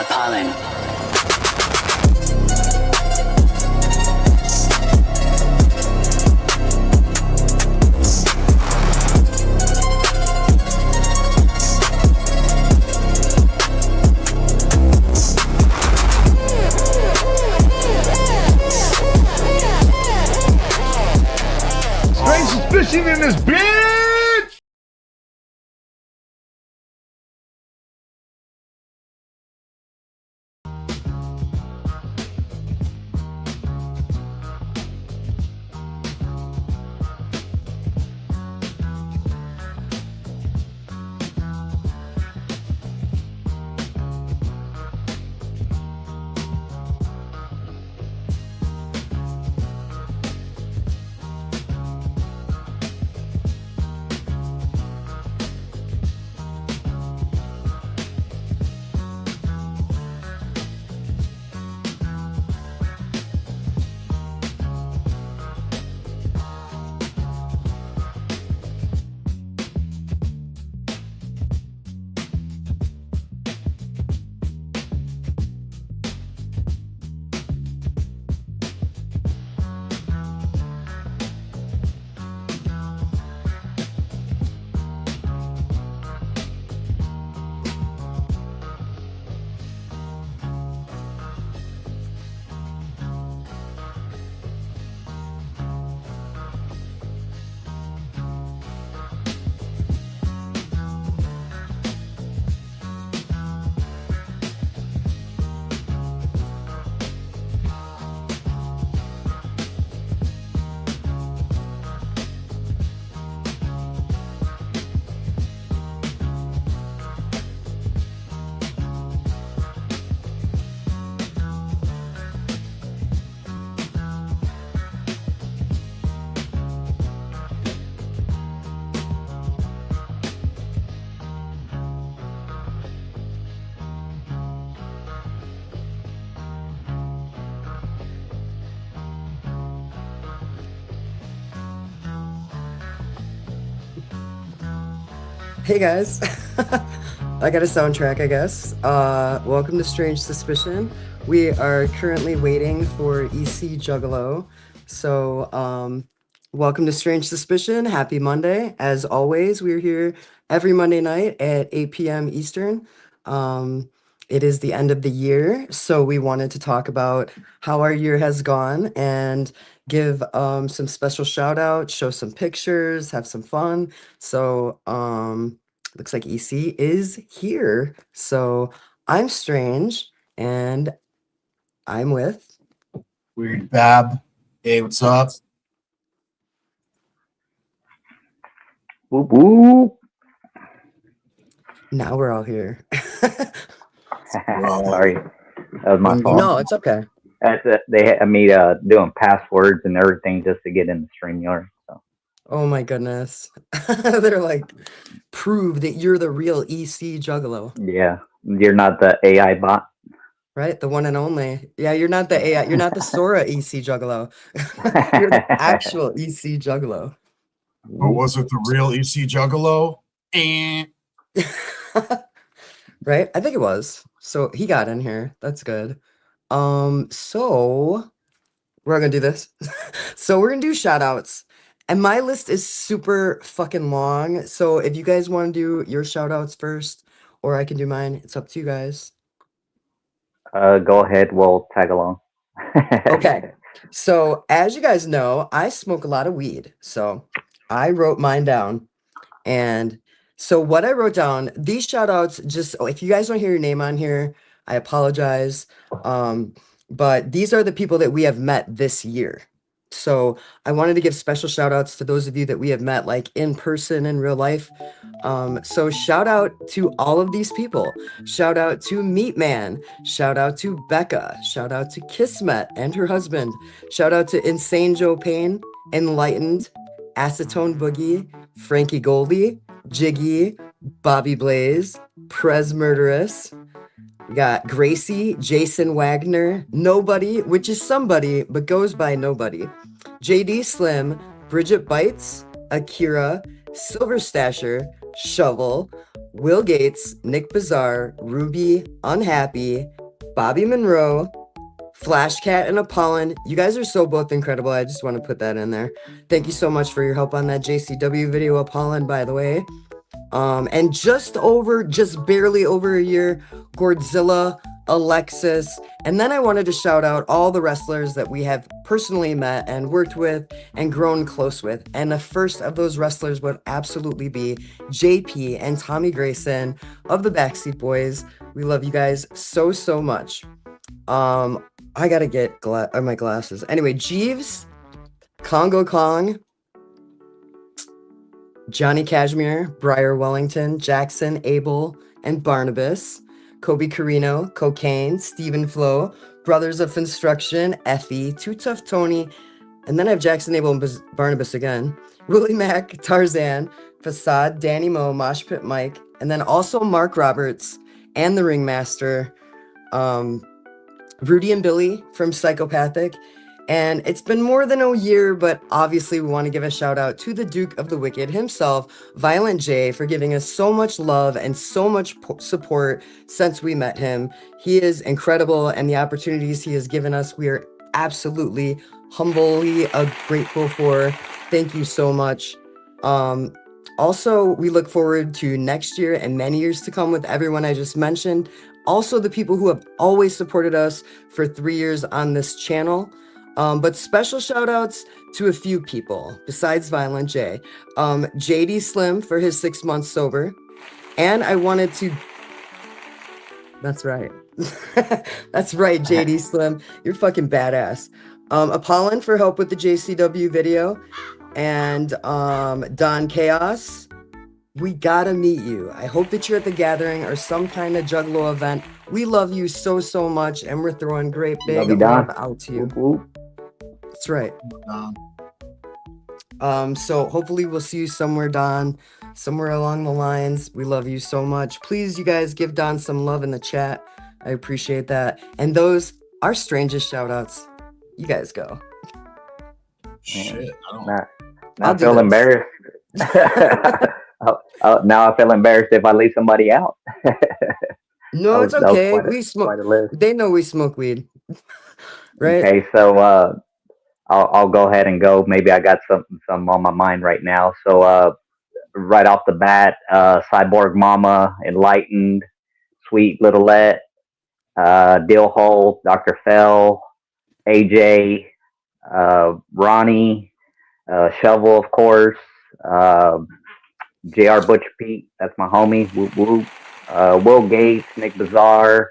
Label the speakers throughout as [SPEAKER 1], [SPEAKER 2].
[SPEAKER 1] Appalling.
[SPEAKER 2] Strange suspicion in this bitch!
[SPEAKER 3] Hey guys, I got a soundtrack, I guess. Welcome to Strange Suspicion. We are currently waiting for EC Juggalo. So, welcome to Strange Suspicion. Happy Monday. As always, we're here every Monday night at 8 p.m. Eastern. It is the end of the year, so we wanted to talk about how our year has gone and give some special shout outs, show some pictures, have some fun. So looks like EC is here. So I'm Strange and I'm with
[SPEAKER 4] Weird Bab. Hey, what's up?
[SPEAKER 5] Whoop whoop.
[SPEAKER 3] now we're all here.
[SPEAKER 5] Sorry, that was my fault.
[SPEAKER 3] No, it's okay.
[SPEAKER 5] That's it. They had me doing passwords and everything just to get in the StreamYard. So
[SPEAKER 3] Oh my goodness. They're like, prove that you're the real EC Juggalo,
[SPEAKER 5] yeah, you're not the AI bot.
[SPEAKER 3] right? The one and only. Yeah, you're not the AI, you're not the Sora EC Juggalo. You're the actual EC Juggalo.
[SPEAKER 4] Or was it the real EC Juggalo?
[SPEAKER 3] Right? I think it was. So he got in here. That's good. So we're gonna do this. So we're gonna do shout outs. And my list is super fucking long. So if you guys want to do your shout outs first, or I can do mine, it's up to you guys.
[SPEAKER 5] Go ahead. We'll tag along.
[SPEAKER 3] Okay. So as you guys know, I smoke a lot of weed. So I wrote mine down. And so what I wrote down, these shout outs, just if you guys don't hear your name on here, I apologize. But these are the people that we have met this year. So I wanted to give special shout outs to those of you that we have met like in person in real life. So shout out to all of these people. Shout out to Meat Man. Shout out to Becca. Shout out to Kismet and her husband. Shout out to Insane Joe Payne, Enlightened, Acetone Boogie, Frankie Goldie, Jiggy, Bobby Blaze, Prez Murderous. We got Gracie, Jason Wagner, Nobody, which is somebody, but goes by Nobody. JD Slim, Bridget Bites, Akira, Silver Stasher, Shovel, Will Gates, Nick Bizarre, Ruby, Unhappy, Bobby Monroe, Flashcat, and Apollon. You guys are so both incredible. I just want to put that in there. Thank you so much for your help on that JCW video, Apollon, by the way. And just barely over a year, Gordzilla, Alexis, and then I wanted to shout out all the wrestlers that we have personally met and worked with and grown close with. And the first of those wrestlers would absolutely be JP and Tommy Grayson of the Backseat Boys. We love you guys so, so much. I gotta get my glasses. Anyway, Jeeves, Congo Kong, Johnny Cashmere, Briar Wellington, Jackson, Abel, and Barnabas, Kobe Carino, Cocaine, Stephen Flo, Brothers of Construction, Effie, Too Tough Tony, and then I have Jackson, Abel, and Barnabas again, Willie Mack, Tarzan, Facade, Danny Moe, Mosh Pit Mike, and then also Mark Roberts and the Ringmaster, Rudy and Billy from Psychopathic. And it's been more than a year, but obviously we want to give a shout out to the Duke of the Wicked himself, Violent J, for giving us so much love and so much support since we met him. He is incredible, and the opportunities he has given us, we are absolutely humbly grateful for. Thank you so much. Also, we look forward to next year and many years to come with everyone I just mentioned. Also, the people who have always supported us for 3 years on this channel. But special shout outs to a few people besides Violent J. JD Slim for his 6 months sober. And I wanted to... That's right. That's right, JD Slim. You're fucking badass. Apollon for help with the JCW video. And Don Chaos. We gotta meet you. I hope that you're at the gathering or some kind of Juggalo event. We love you so, so much. And we're throwing great big love out to you.
[SPEAKER 5] Whoop, whoop.
[SPEAKER 3] That's right. So hopefully we'll see you somewhere, Don, somewhere along the lines. We love you so much. Please, you guys, give Don some love in the chat. I appreciate that. And those are strangest shout outs. You guys go.
[SPEAKER 4] Shit.
[SPEAKER 5] I feel embarrassed. Now I feel embarrassed if I leave somebody out.
[SPEAKER 3] No, it's okay. We smoke. They know we smoke weed. Right?
[SPEAKER 5] Okay, so I'll go ahead and go. Maybe I got some on my mind right now. So right off the bat, Cyborg Mama, Enlightened, Sweet Littlette, Dill Hole, Dr. Fell, AJ, Ronnie, Shovel, of course, JR Butcher Pete, that's my homie, whoop whoop. Will Gates, Nick Bizarre,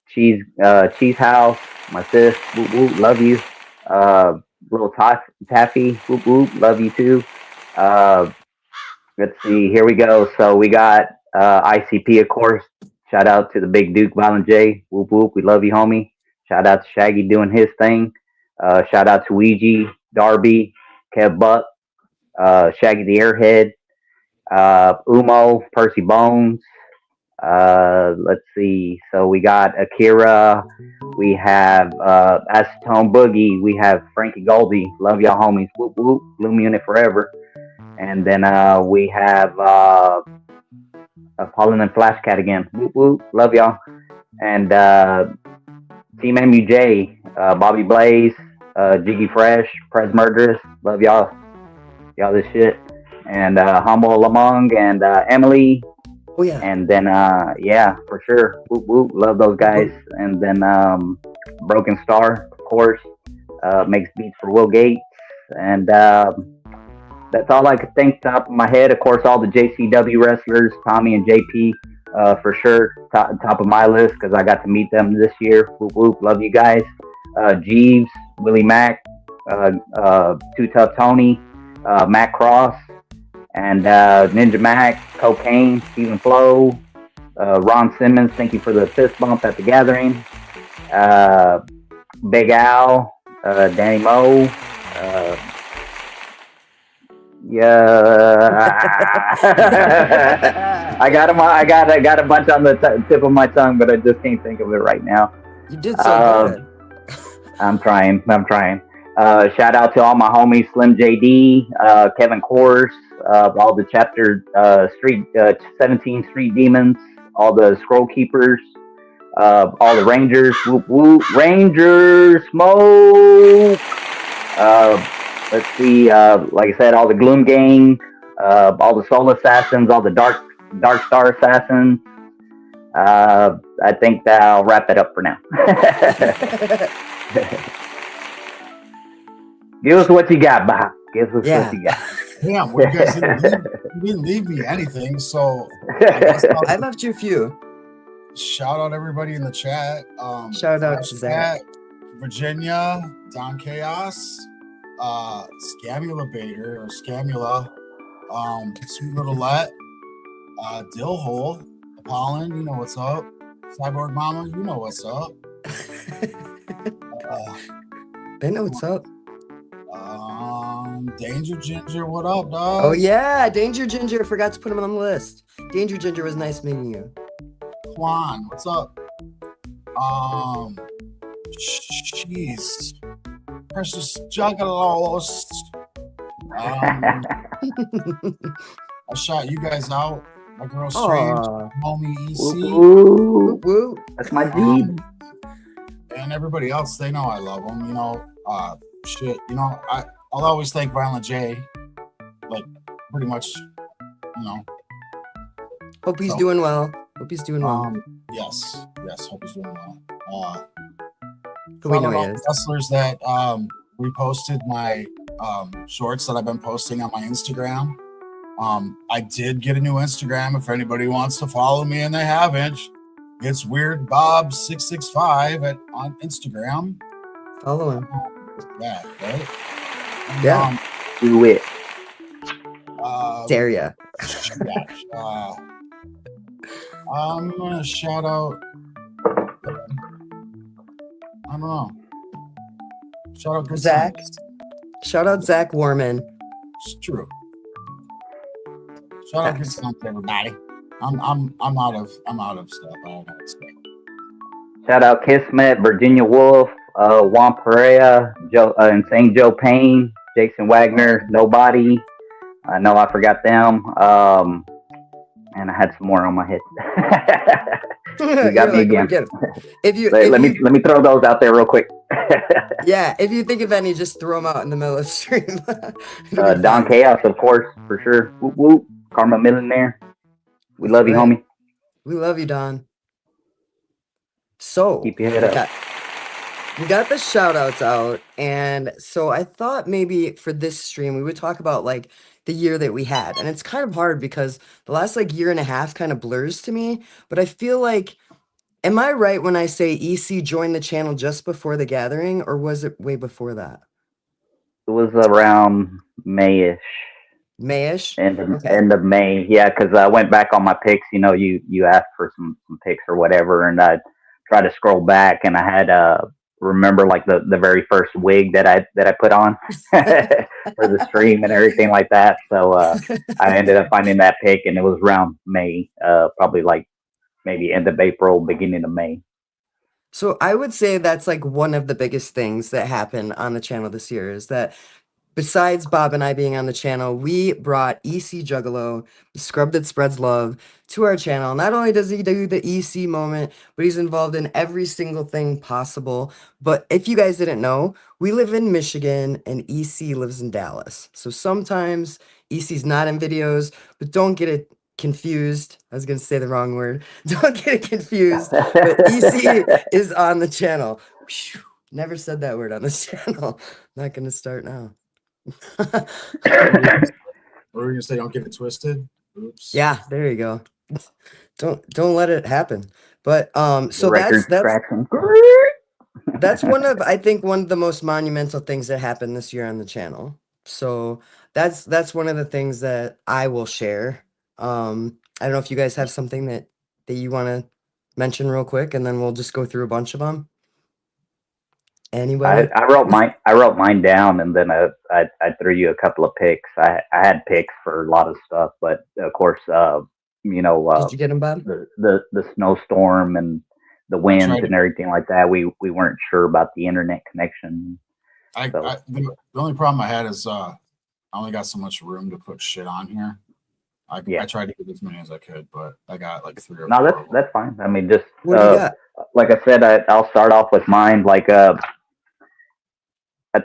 [SPEAKER 5] Cheese House, my sis, whoop whoop, love you. Little Taffy, whoop whoop, love you too. Let's see, here we go. So we got ICP, of course. Shout out to the Big Duke, Violent J, whoop whoop, we love you, homie. Shout out to Shaggy doing his thing. Shout out to Ouija, Darby, Kev Buck, Shaggy the Airhead, Umo, Percy Bones. Let's see. So we got Akira. We have Acetone Boogie. We have Frankie Goldie. Love y'all, homies. Whoop whoop. Bloom Unit forever. And then we have Apollon and Flashcat again. Whoop whoop. Love y'all. And Team MUJ, Bobby Blaze, Jiggy Fresh, Prez Murderous. Love y'all. Y'all this shit. And Humble Lamong and Emily.
[SPEAKER 3] Oh yeah.
[SPEAKER 5] And then yeah, for sure. Whoop whoop. Love those guys. And then Broken Star, of course. Makes beats for Will Gates. And that's all I could think top of my head. Of course, all the JCW wrestlers, Tommy and JP, for sure, top of my list because I got to meet them this year. Whoop whoop. Love you guys. Jeeves, Willie Mack, Too Tough Tony, Matt Cross, and Ninja Mac, Cocaine, Stephen Flo, Ron Simmons, thank you for the fist bump at the gathering. Big Al, Danny Moe, yeah. I got a bunch on the tip of my tongue, but I just can't think of it right now.
[SPEAKER 3] You did so good.
[SPEAKER 5] I'm trying. Shout out to all my homies, Slim JD, Kevin Kors, all the chapter 17 street demons, all the scroll keepers, all the rangers. Whoop whoop, rangers, smoke. Let's see. Like I said, all the gloom gang, all the soul assassins, all the dark star assassins. I think that I'll wrap it up for now. Give us what you got, Bob. Give us what you got.
[SPEAKER 4] Damn, well, you guys didn't leave me anything, so I guess
[SPEAKER 3] I left you a few.
[SPEAKER 4] shout out everybody in the chat.
[SPEAKER 3] Shout out to Zach.
[SPEAKER 4] Virginia, Don Chaos, Scamula Bader or Scamula, Sweet Little Let, Dillhole, Apollon, you know what's up. Cyborg Mama, you know what's up.
[SPEAKER 3] They know what's up.
[SPEAKER 4] Danger Ginger, what up, dog?
[SPEAKER 3] Oh yeah, Danger Ginger. Forgot to put him on the list. Danger Ginger was nice meeting you.
[SPEAKER 4] Quan, what's up? Jeez. Precious Juggalos. I shot you guys out. My girl Strange, homie EC.
[SPEAKER 5] Woo, woo. That's my dude.
[SPEAKER 4] And everybody else, they know I love them. You know, shit. You know, I'll always thank Violent J. Like, pretty much, you know.
[SPEAKER 3] Hope he's doing well. Hope he's doing well.
[SPEAKER 4] Yes. Hope he's doing well.
[SPEAKER 3] We know he is.
[SPEAKER 4] Hustlers that reposted my shorts that I've been posting on my Instagram. I did get a new Instagram. If anybody wants to follow me and they haven't, it's WeirdBob665 on Instagram.
[SPEAKER 3] Follow him.
[SPEAKER 4] Yeah, right? And,
[SPEAKER 3] yeah.
[SPEAKER 5] Do it.
[SPEAKER 3] Dare ya.
[SPEAKER 4] I'm gonna shout out. I don't know. Shout out
[SPEAKER 3] Zach. Shout out Zach Warman.
[SPEAKER 4] It's true. Shout out good songs, everybody. I'm out of stuff. I don't know what to say.
[SPEAKER 5] Shout out Kismet, Virginia Wolf, Juan Perea, Insane Joe Payne, Jason Wagner, Nobody. I know I forgot them. And I had some more on my head. You got me again. Let me throw those out there real quick.
[SPEAKER 3] Yeah, if you think of any, just throw them out in the middle of the stream.
[SPEAKER 5] Don Chaos, of course, for sure. Whoop whoop. Karma Millionaire. We love you, homie.
[SPEAKER 3] We love you, Don. So
[SPEAKER 5] keep your head up.
[SPEAKER 3] We got the shout outs out, and so I thought maybe for this stream we would talk about like the year that we had. And it's kind of hard because the last like year and a half kind of blurs to me, but I feel like, am I right when I say EC joined the channel just before the gathering, or was it way before that?
[SPEAKER 5] It was around May-ish.
[SPEAKER 3] May-ish?
[SPEAKER 5] End of May. Yeah, because I went back on my pics. You know, you asked for some pics or whatever, and I tried to scroll back, and I had remember like the very first wig that I put on for the stream and everything like that. So I ended up finding that pic, and it was around May, probably like maybe end of April, beginning of May.
[SPEAKER 3] So I would say that's like one of the biggest things that happened on the channel this year is that besides Bob and I being on the channel, we brought EC Juggalo, the scrub that spreads love, to our channel. Not only does he do the EC moment, but he's involved in every single thing possible. But if you guys didn't know, we live in Michigan and EC lives in Dallas. So sometimes EC's not in videos, but don't get it confused. I was going to say the wrong word. Don't get it confused. But EC is on the channel. Never said that word on this channel. Not going to start now.
[SPEAKER 4] What were you gonna say? Don't get it twisted. Oops.
[SPEAKER 3] Yeah, there you go. Don't let it happen. But so that's one of, I think, one of the most monumental things that happened this year on the channel. So that's one of the things that I will share. I don't know if you guys have something that you want to mention real quick, and then we'll just go through a bunch of them. Anybody?
[SPEAKER 5] I wrote mine down, and then I threw you a couple of pics. I had pics for a lot of stuff, but of course, you know,
[SPEAKER 3] did you get them, Bob?
[SPEAKER 5] The snowstorm and the winds and everything like that. We weren't sure about the internet connection.
[SPEAKER 4] The only problem I had is I only got so much room to put shit on here. I tried to get as many as I could, but I got like 3 or 4.
[SPEAKER 5] No, that's fine. I mean, just
[SPEAKER 3] What do you got?
[SPEAKER 5] like I said, I'll start off with mine. Like I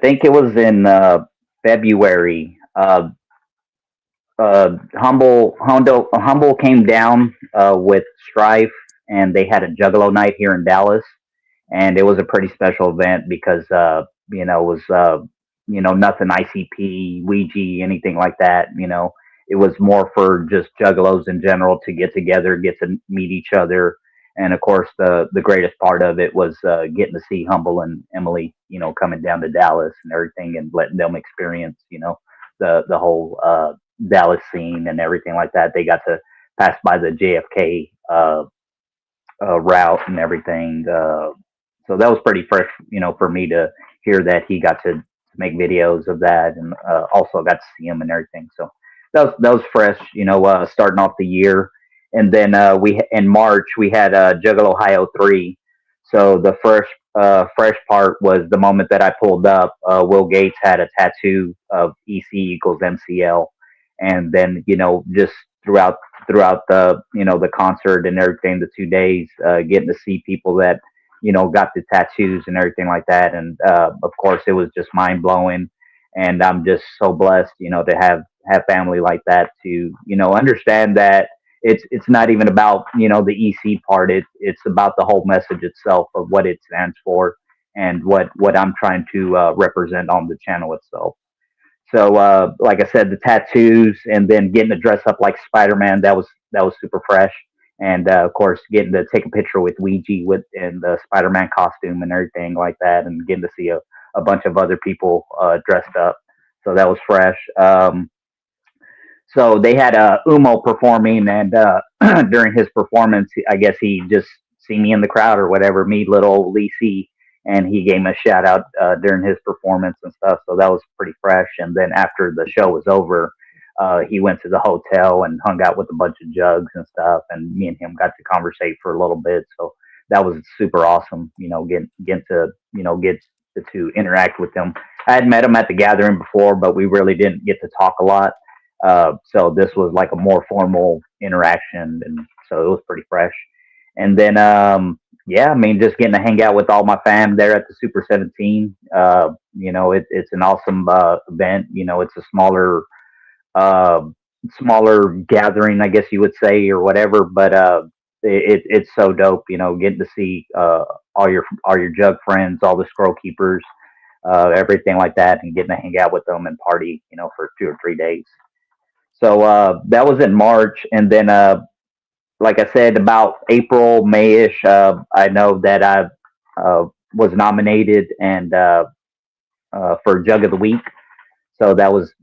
[SPEAKER 5] think it was in February. Humble came down with Strife, and they had a Juggalo night here in Dallas, and it was a pretty special event because it was nothing ICP, Ouija, anything like that. It was more for just Juggalos in general to get together, get to meet each other, and of course the greatest part of it was getting to see Humble and Emily, coming down to Dallas and everything, and letting them experience, the whole Dallas scene and everything like that. They got to pass by the JFK route and everything. So that was pretty fresh, for me to hear that he got to make videos of that, and also got to see him and everything. So that was fresh, starting off the year. And then we in March we had Juggalo Ohio 3. So the first fresh part was the moment that I pulled up. Will Gates had a tattoo of EC equals MCL, and then just throughout the concert and everything, the 2 days, getting to see people that got the tattoos and everything like that, and of course it was just mind blowing. And I'm just so blessed, to have family like that, to understand that it's not even about the EC part. It's about the whole message itself of what it stands for, and what I'm trying to represent on the channel itself. So, like I said, the tattoos, and then getting to dress up like Spider-Man, that was super fresh. And of course, getting to take a picture with Ouija in the Spider-Man costume and everything like that, and getting to see a bunch of other people dressed up. So that was fresh. So they had Umo performing, and during his performance, I guess he just see me in the crowd or whatever, me, little Lee C, and he gave him a shout out during his performance and stuff. So that was pretty fresh. And then after the show was over, he went to the hotel and hung out with a bunch of jugs and stuff, and me and him got to conversate for a little bit. So that was super awesome. Getting to get to interact with him. I had met him at the gathering before, but we really didn't get to talk a lot. So this was like a more formal interaction, and so it was pretty fresh. And then, yeah, I mean, just getting to hang out with all my fam there at the Super 17. It's an awesome event. It's a smaller gathering, I guess you would say, or whatever. But it's so dope. Getting to see all your jug friends, all the scroll keepers, everything like that, and getting to hang out with them and party, for 2 or 3 days. So that was in March. And then, like I said, about April, May-ish, I know that I was nominated and for Jug of the Week. So that was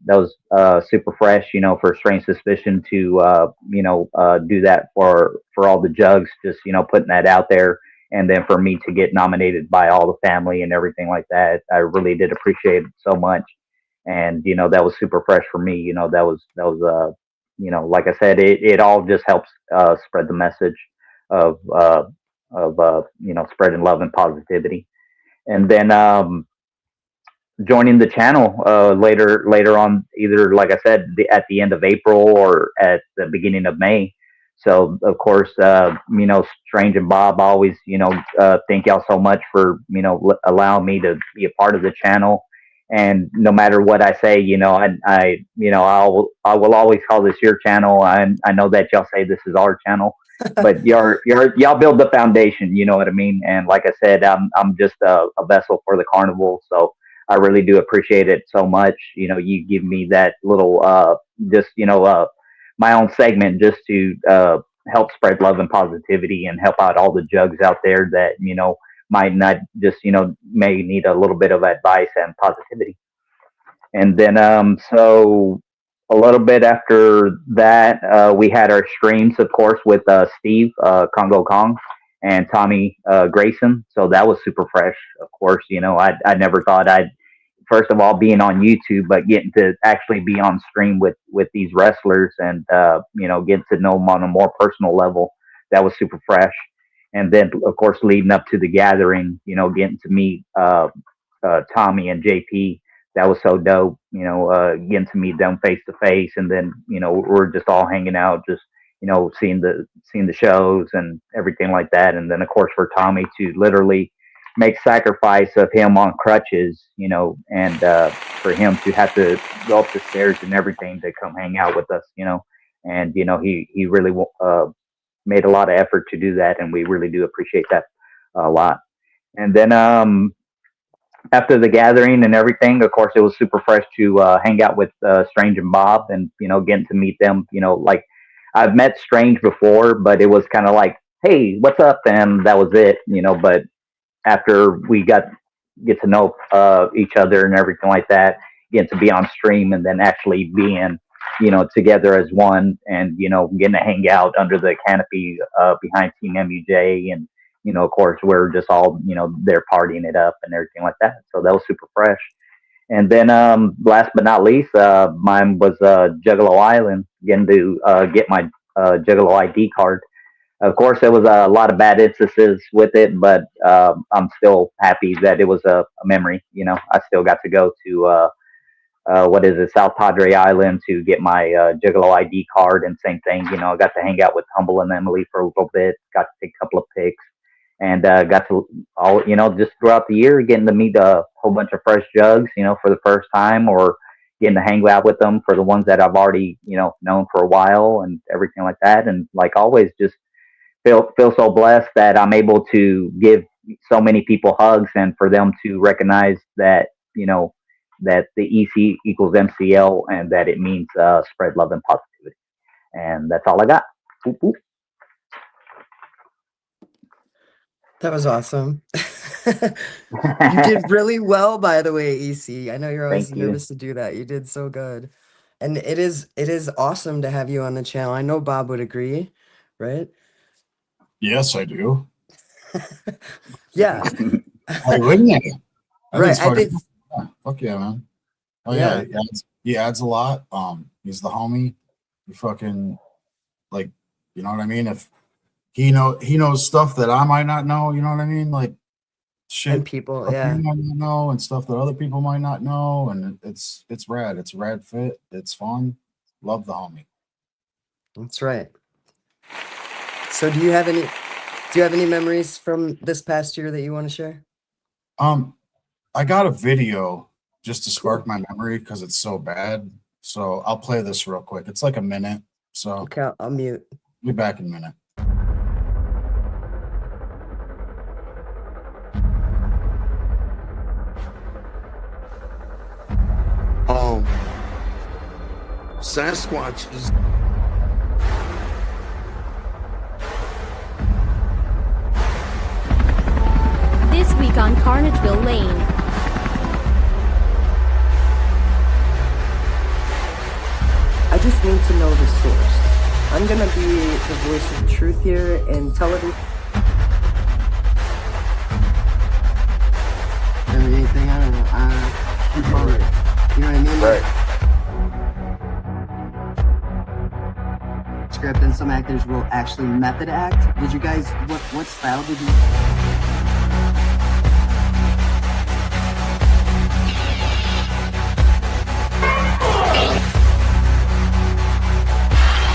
[SPEAKER 5] super fresh, for Strange Suspicion to do that for all the jugs, just putting that out there, and then for me to get nominated by all the family and everything like that. I really did appreciate it so much. And that was super fresh for me. That was like I said, it all just helps spread the message of spreading love and positivity. And then joining the channel later on, either, like I said, at the end of April or at the beginning of May. So of course, Strange and Bob, always thank y'all so much for allowing me to be a part of the channel. And no matter what I say, I will always call this your channel. I know that y'all say this is our channel, but y'all build the foundation. You know what I mean? And like I said, I'm just a vessel for the carnival. So I really do appreciate it so much. You give me that little, my own segment just to help spread love and positivity and help out all the jugs out there that might not just may need a little bit of advice and positivity. And then so a little bit after that, we had our streams, of course, with Steve Congo Kong and Tommy Grayson. So that was super fresh. Of course, I never thought I'd, first of all, being on YouTube, but getting to actually be on stream with these wrestlers and getting to know them on a more personal level. That was super fresh. And then, of course, leading up to the gathering, getting to meet Tommy and JP, that was so dope. Getting to meet them face to face, and then we're just all hanging out, just seeing the shows and everything like that. And then of course for Tommy to literally make sacrifice of him on crutches, and for him to have to go up the stairs and everything to come hang out with us, and he really made a lot of effort to do that, and we really do appreciate that a lot. And then after the gathering and everything, of course, it was super fresh to hang out with Strange and Bob, and getting to meet them. Like I've met Strange before, but it was kind of like, hey, what's up, and that was it. But after we get to know each other and everything like that, getting to be on stream and then actually being together as one, and getting to hang out under the canopy behind Team MUJ, and of course we're just all there partying it up and everything like that. So that was super fresh. And then last but not least, mine was Juggalo Island, getting to get my Juggalo ID card. Of course, there was a lot of bad instances with it, but I'm still happy that it was a memory. I still got to go to what is it, South Padre Island, to get my Juggalo ID card, and same thing. I got to hang out with Humble and Emily for a little bit, got to take a couple of pics, and got to all just throughout the year getting to meet a whole bunch of fresh jugs, for the first time, or getting to hang out with them for the ones that I've already known for a while and everything like that. And like always, just feel so blessed that I'm able to give so many people hugs, and for them to recognize that that the EC equals MCL, and that it means spread love and positivity. And that's all I got. Boop, boop.
[SPEAKER 3] That was awesome. You did really well, by the way, EC. I know you're always
[SPEAKER 5] Thank you.
[SPEAKER 3] nervous to do that. You did so good. And it is awesome to have you on the channel. I know Bob would agree, right?
[SPEAKER 4] Yes, I do.
[SPEAKER 3] Yeah.
[SPEAKER 4] Why wouldn't you?
[SPEAKER 3] Right. I think
[SPEAKER 4] Yeah, fuck yeah, man. Oh
[SPEAKER 3] Yeah.
[SPEAKER 4] yeah, he adds a lot. He's the homie. He fucking, like, you know what I mean? If he knows stuff that I might not know, you know what I mean? Like shit
[SPEAKER 3] and people,
[SPEAKER 4] stuff
[SPEAKER 3] yeah.
[SPEAKER 4] you might not know, and stuff that other people might not know, and it's rad. It's a rad fit. It's fun. Love the homie.
[SPEAKER 3] That's right. So do you have any memories from this past year that you want to share?
[SPEAKER 4] I got a video just to spark my memory because it's so bad. So I'll play this real quick. It's like a minute. So
[SPEAKER 3] Okay, I'll mute.
[SPEAKER 4] be back in a minute.
[SPEAKER 2] Sasquatch is
[SPEAKER 1] This week on Carnageville Lane.
[SPEAKER 3] I just need to know the source. I'm gonna be the voice of truth here and tell everything. Everything, I don't know. You know what I mean?
[SPEAKER 2] right.
[SPEAKER 3] Script, and some actors will actually method act. Did you guys? What style did you?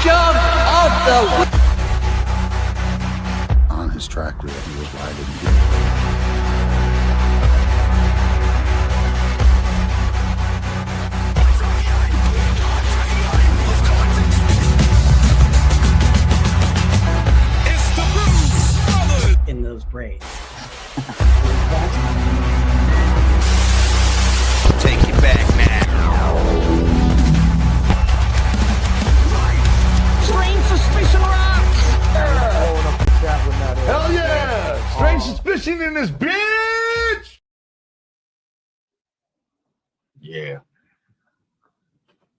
[SPEAKER 2] Jump off the.
[SPEAKER 6] On his tractor that he was riding.
[SPEAKER 7] In those braids.
[SPEAKER 2] Take it back now.
[SPEAKER 7] Strange suspicion rocks!
[SPEAKER 2] Hell yeah! Strange suspicion in this bitch!
[SPEAKER 4] Yeah.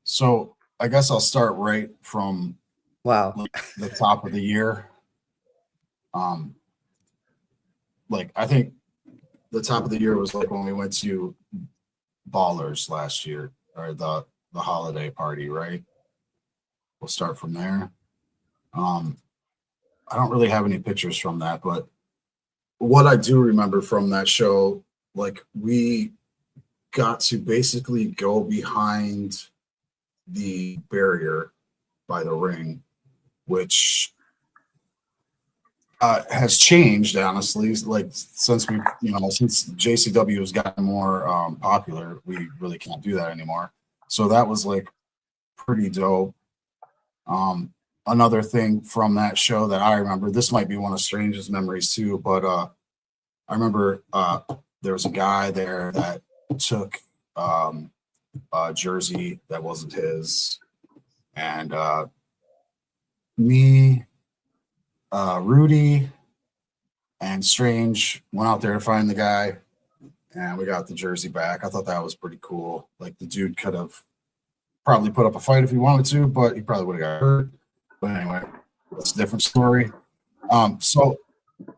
[SPEAKER 4] So I guess I'll start right from
[SPEAKER 3] Wow.
[SPEAKER 4] the top of the year. Like I think the top of the year was like when we went to Ballers last year, or the holiday party, right? We'll start from there. I don't really have any pictures from that, but what I do remember from that show, like we got to basically go behind the barrier by the ring, which has changed, honestly. Like since since JCW has gotten more popular, we really can't do that anymore. So that was like pretty dope. Another thing from that show that I remember, this might be one of Strange's memories too, but I remember there was a guy there that took a jersey that wasn't his, and me, Rudy, and Strange went out there to find the guy, and we got the jersey back. I thought that was pretty cool. Like the dude could have probably put up a fight if he wanted to, but he probably would have got hurt. But anyway, that's a different story. So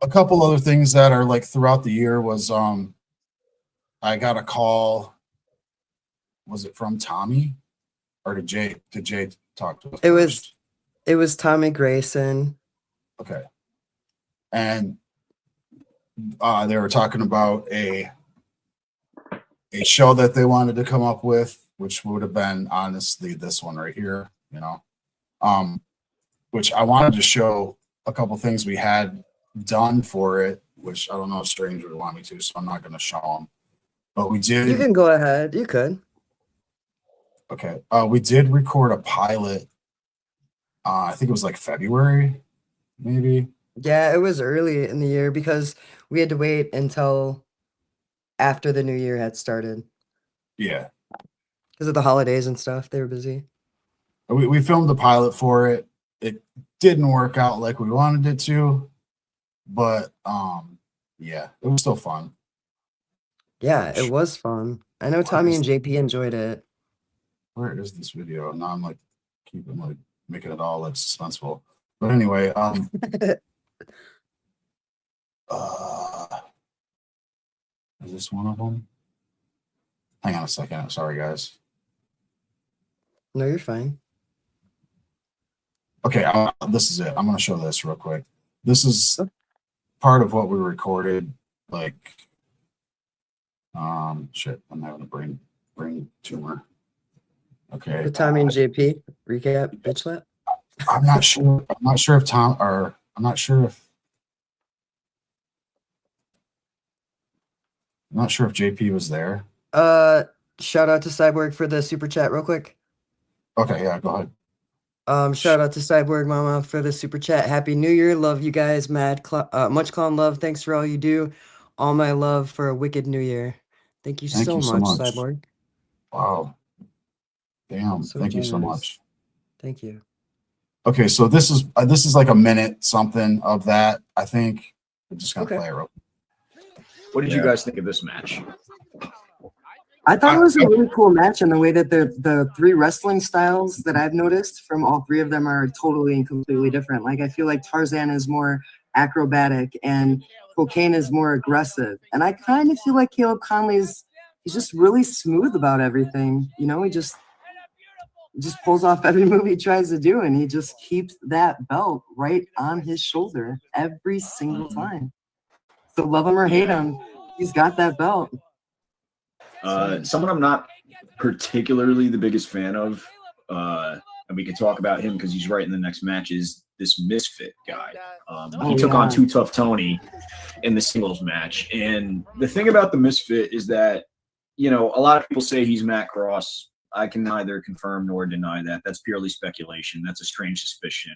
[SPEAKER 4] a couple other things that are like throughout the year was I got a call. Was it from Tommy or did Jay talk to us?
[SPEAKER 3] It was Tommy Grayson.
[SPEAKER 4] Okay. And they were talking about a show that they wanted to come up with, which would have been honestly this one right here, which I wanted to show a couple things we had done for it, which I don't know if Strange would want me to, so I'm not going to show them. But we did.
[SPEAKER 3] You can go ahead. You could.
[SPEAKER 4] Okay. We did record a pilot. I think it was like February, maybe.
[SPEAKER 3] Yeah, it was early in the year because we had to wait until after the new year had started.
[SPEAKER 4] Yeah.
[SPEAKER 3] Because of the holidays and stuff. They were busy.
[SPEAKER 4] We filmed the pilot for it. It didn't work out like we wanted it to, but yeah, it was still fun.
[SPEAKER 3] Yeah, it was fun. I know Tommy and JP enjoyed it.
[SPEAKER 4] Where is this video? Now I'm like making it all like suspenseful. But anyway, is this one of them? Hang on a second. Sorry, guys.
[SPEAKER 3] No, you're fine.
[SPEAKER 4] Okay, this is it. I'm going to show this real quick. This is part of what we recorded. Like, shit, I'm having a brain tumor. Okay.
[SPEAKER 3] The Tommy and JP recap, bitch slap.
[SPEAKER 4] I'm not sure if JP was there.
[SPEAKER 3] Shout out to Cyborg for the super chat real quick.
[SPEAKER 4] Okay, yeah, go ahead.
[SPEAKER 3] Shout out to Cyborg Mama for the super chat. Happy New Year. Love you guys. Much clown love. Thanks for all you do. All my love for a wicked New Year. Thank you so much, Cyborg.
[SPEAKER 4] Wow. Damn. Thank you so much.
[SPEAKER 3] Thank you.
[SPEAKER 4] Okay, so this is like a minute something of that. I think we're just gonna play it real.
[SPEAKER 8] What did you guys think of this match?
[SPEAKER 3] I thought it was a really cool match in the way that the three wrestling styles that I've noticed from all three of them are totally and completely different. Like I feel like Tarzan is more acrobatic and Cocaine is more aggressive. And I kind of feel like Caleb Conley's he's just really smooth about everything. You know, he just pulls off every move he tries to do, and he just keeps that belt right on his shoulder every single time. So love him or hate him, he's got that belt.
[SPEAKER 8] Someone I'm not particularly the biggest fan of, and we can talk about him because he's right in the next match, is this Misfit guy. He took on Too Tough Tony in the singles match. And the thing about the Misfit is that, you know, a lot of people say he's Matt Cross. I can neither confirm nor deny that. That's purely speculation. That's a strange suspicion.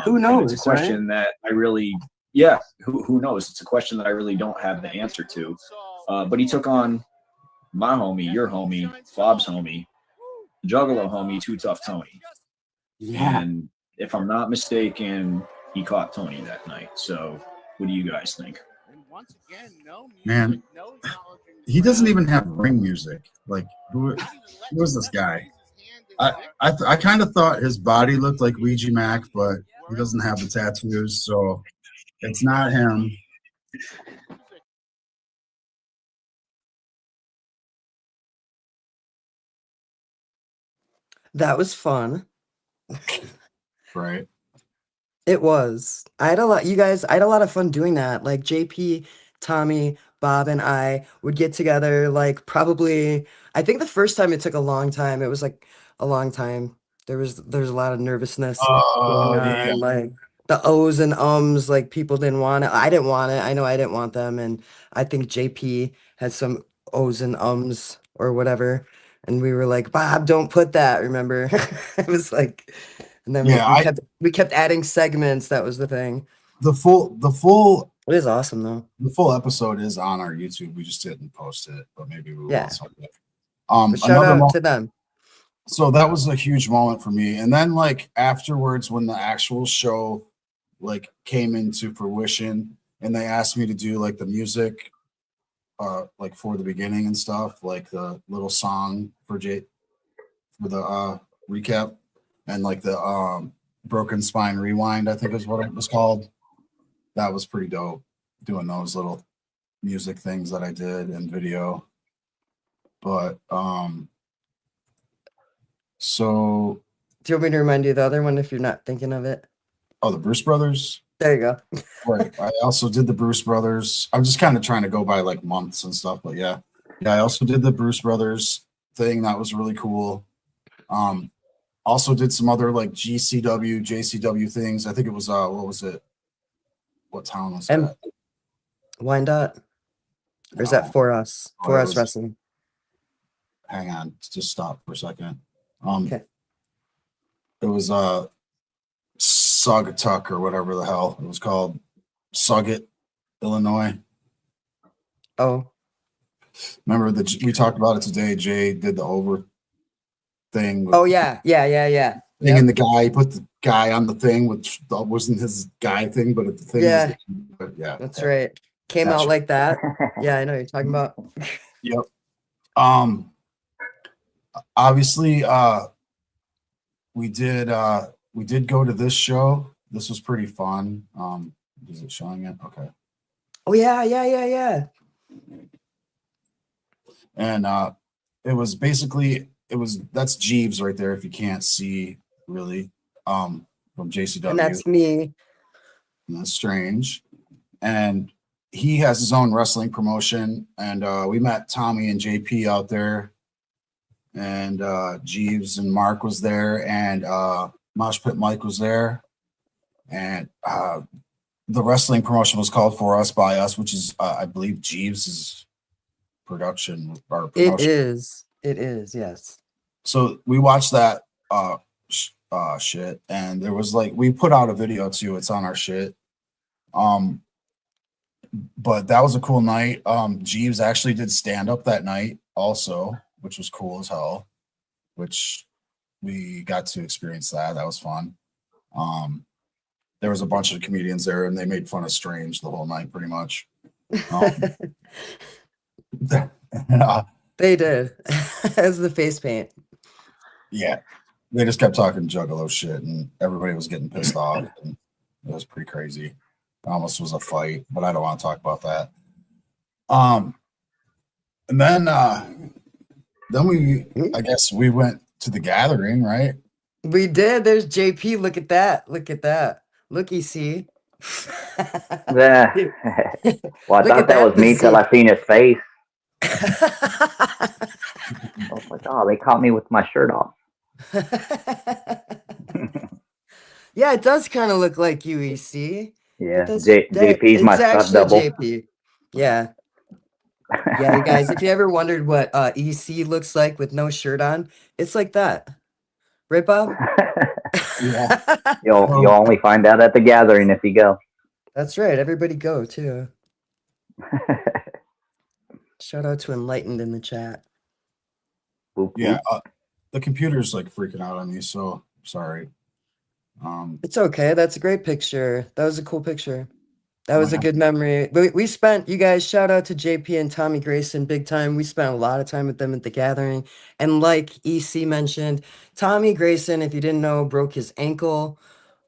[SPEAKER 3] Who knows?
[SPEAKER 8] It's a question that I really, who knows? It's a question that I really don't have the answer to. But he took on my homie, your homie, Bob's homie, Juggalo homie, Too Tough Tony.
[SPEAKER 3] Yeah.
[SPEAKER 8] And if I'm not mistaken, he caught Tony that night. So what do you guys think?
[SPEAKER 4] Man, he doesn't even have ring music. Like, who is this guy? I kind of thought his body looked like Ouija Mac, but he doesn't have the tattoos, so it's not him.
[SPEAKER 3] That was fun.
[SPEAKER 4] Right.
[SPEAKER 3] It was. I had a lot of fun doing that. Like JP Tommy, Bob, and I would get together like probably, I think the first time it took a long time. It was like a long time. There's a lot of nervousness going
[SPEAKER 4] Oh yeah.
[SPEAKER 3] on, like the O's and ums, like people didn't want it. I didn't want it. I know I didn't want them. And I think JP had some O's and ums or whatever. And we were like, Bob, don't put that, remember? It was like, and then
[SPEAKER 4] Yeah,
[SPEAKER 3] we kept adding segments. That was the thing.
[SPEAKER 4] the full
[SPEAKER 3] It is awesome though.
[SPEAKER 4] the full episode is on our YouTube. We just didn't post it, but maybe we will
[SPEAKER 3] Yeah.
[SPEAKER 4] someday.
[SPEAKER 3] But shout out to them.
[SPEAKER 4] So that was a huge moment for me. And then like afterwards, when the actual show like came into fruition and they asked me to do like the music like for the beginning and stuff, like the little song for the recap and like the Broken Spine Rewind, I think is what it was called. That was pretty dope, doing those little music things that I did in video. But so
[SPEAKER 3] Do you want me to remind you of the other one if you're not thinking of it?
[SPEAKER 4] oh, the Bruce Brothers.
[SPEAKER 3] There you go.
[SPEAKER 4] Right. I also did the Bruce Brothers. I'm just kind of trying to go by like months and stuff, but yeah. Yeah, I also did the Bruce Brothers thing. That was really cool. Also did some other like GCW, JCW things. I think it was what was it? What town was
[SPEAKER 3] And
[SPEAKER 4] that?
[SPEAKER 3] Wyandotte? Or is
[SPEAKER 4] No.
[SPEAKER 3] that For Us?
[SPEAKER 4] Oh,
[SPEAKER 3] For
[SPEAKER 4] it
[SPEAKER 3] Us
[SPEAKER 4] was-
[SPEAKER 3] Wrestling.
[SPEAKER 4] Hang on, just stop for a second.
[SPEAKER 3] Okay.
[SPEAKER 4] It was Saugatuck or whatever the hell it was called. Sauget, Illinois.
[SPEAKER 3] Oh,
[SPEAKER 4] Remember that we talked about it today. Jay did the over thing. With
[SPEAKER 3] oh yeah.
[SPEAKER 4] thing
[SPEAKER 3] Yep.
[SPEAKER 4] and the guy he put the guy on the thing, which wasn't his guy thing, but the thing
[SPEAKER 3] Yeah.
[SPEAKER 4] was but yeah.
[SPEAKER 3] That's right. Came
[SPEAKER 4] That's
[SPEAKER 3] out like that. Yeah, I know what you're talking about.
[SPEAKER 4] Yep. Obviously we did go to this show. This was pretty fun. Is it showing it? Okay.
[SPEAKER 3] Oh yeah.
[SPEAKER 4] And it was basically that's Jeeves right there if you can't see really from JCW.
[SPEAKER 3] And that's me.
[SPEAKER 4] And that's strange. And he has his own wrestling promotion. And we met Tommy and JP out there. And Jeeves and Mark was there. And Mosh Pit Mike was there. And the wrestling promotion was called For Us By Us, which is, I believe, Jeeves' production or promotion.
[SPEAKER 3] It is, yes.
[SPEAKER 4] So we watched that shit, and there was like we put out a video too. It's on our shit. But that was a cool night. Jeeves actually did stand up that night also, which was cool as hell. Which we got to experience that. That was fun. There was a bunch of comedians there, and they made fun of Strange the whole night, pretty much.
[SPEAKER 3] They did. As the face paint.
[SPEAKER 4] Yeah, they just kept talking Juggalo shit, and everybody was getting pissed off, and it was pretty crazy. It almost was a fight, but I don't want to talk about that. And then I guess we went to the gathering, right?
[SPEAKER 3] We did. There's JP. Look at that. Look, you see.
[SPEAKER 5] Yeah. Well, I
[SPEAKER 3] Look
[SPEAKER 5] thought
[SPEAKER 3] at
[SPEAKER 5] that
[SPEAKER 3] that
[SPEAKER 5] was me till I seen his face. I
[SPEAKER 3] I
[SPEAKER 5] was like, oh, they caught me with my shirt off.
[SPEAKER 3] Yeah, it does kind of look like you, EC.
[SPEAKER 5] Yeah,
[SPEAKER 3] That's-
[SPEAKER 5] JP's my
[SPEAKER 3] it's
[SPEAKER 5] stunt
[SPEAKER 3] actually
[SPEAKER 5] double.
[SPEAKER 3] JP. Yeah. Yeah, you guys, if you ever wondered what EC looks like with no shirt on, it's like that. Right, Bob?
[SPEAKER 4] Yeah.
[SPEAKER 5] You'll only find out at the gathering if you go.
[SPEAKER 3] That's right. Everybody go, too. Shout out to Enlightened in the chat.
[SPEAKER 5] Whoop,
[SPEAKER 4] Yeah,
[SPEAKER 5] whoop.
[SPEAKER 4] the computer's like freaking out on me, so sorry.
[SPEAKER 3] It's okay. That's a great picture. That was a cool picture. That was a
[SPEAKER 4] Wow.
[SPEAKER 3] good memory. We spent, you guys, shout out to JP and Tommy Grayson, big time. We spent a lot of time with them at the gathering. And like EC mentioned, Tommy Grayson, if you didn't know, broke his ankle.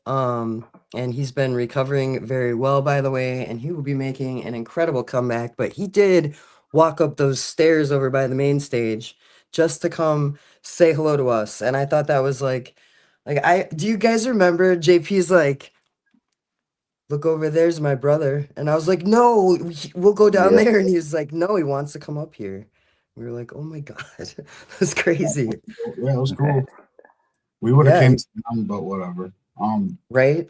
[SPEAKER 3] And he's been recovering very well, by the way, and he will be making an incredible comeback. But he did walk up those stairs over by the main stage just to come say hello to us. And I thought that was like do you guys remember JP's like, look over there's my brother. And I was like, no, we'll go down
[SPEAKER 5] Yeah.
[SPEAKER 3] there. And he was like, no, he wants to come up here. We were like, oh my God, that's crazy.
[SPEAKER 4] Yeah, it was cool. We would have
[SPEAKER 3] Yeah,
[SPEAKER 4] came down, but whatever.
[SPEAKER 3] right?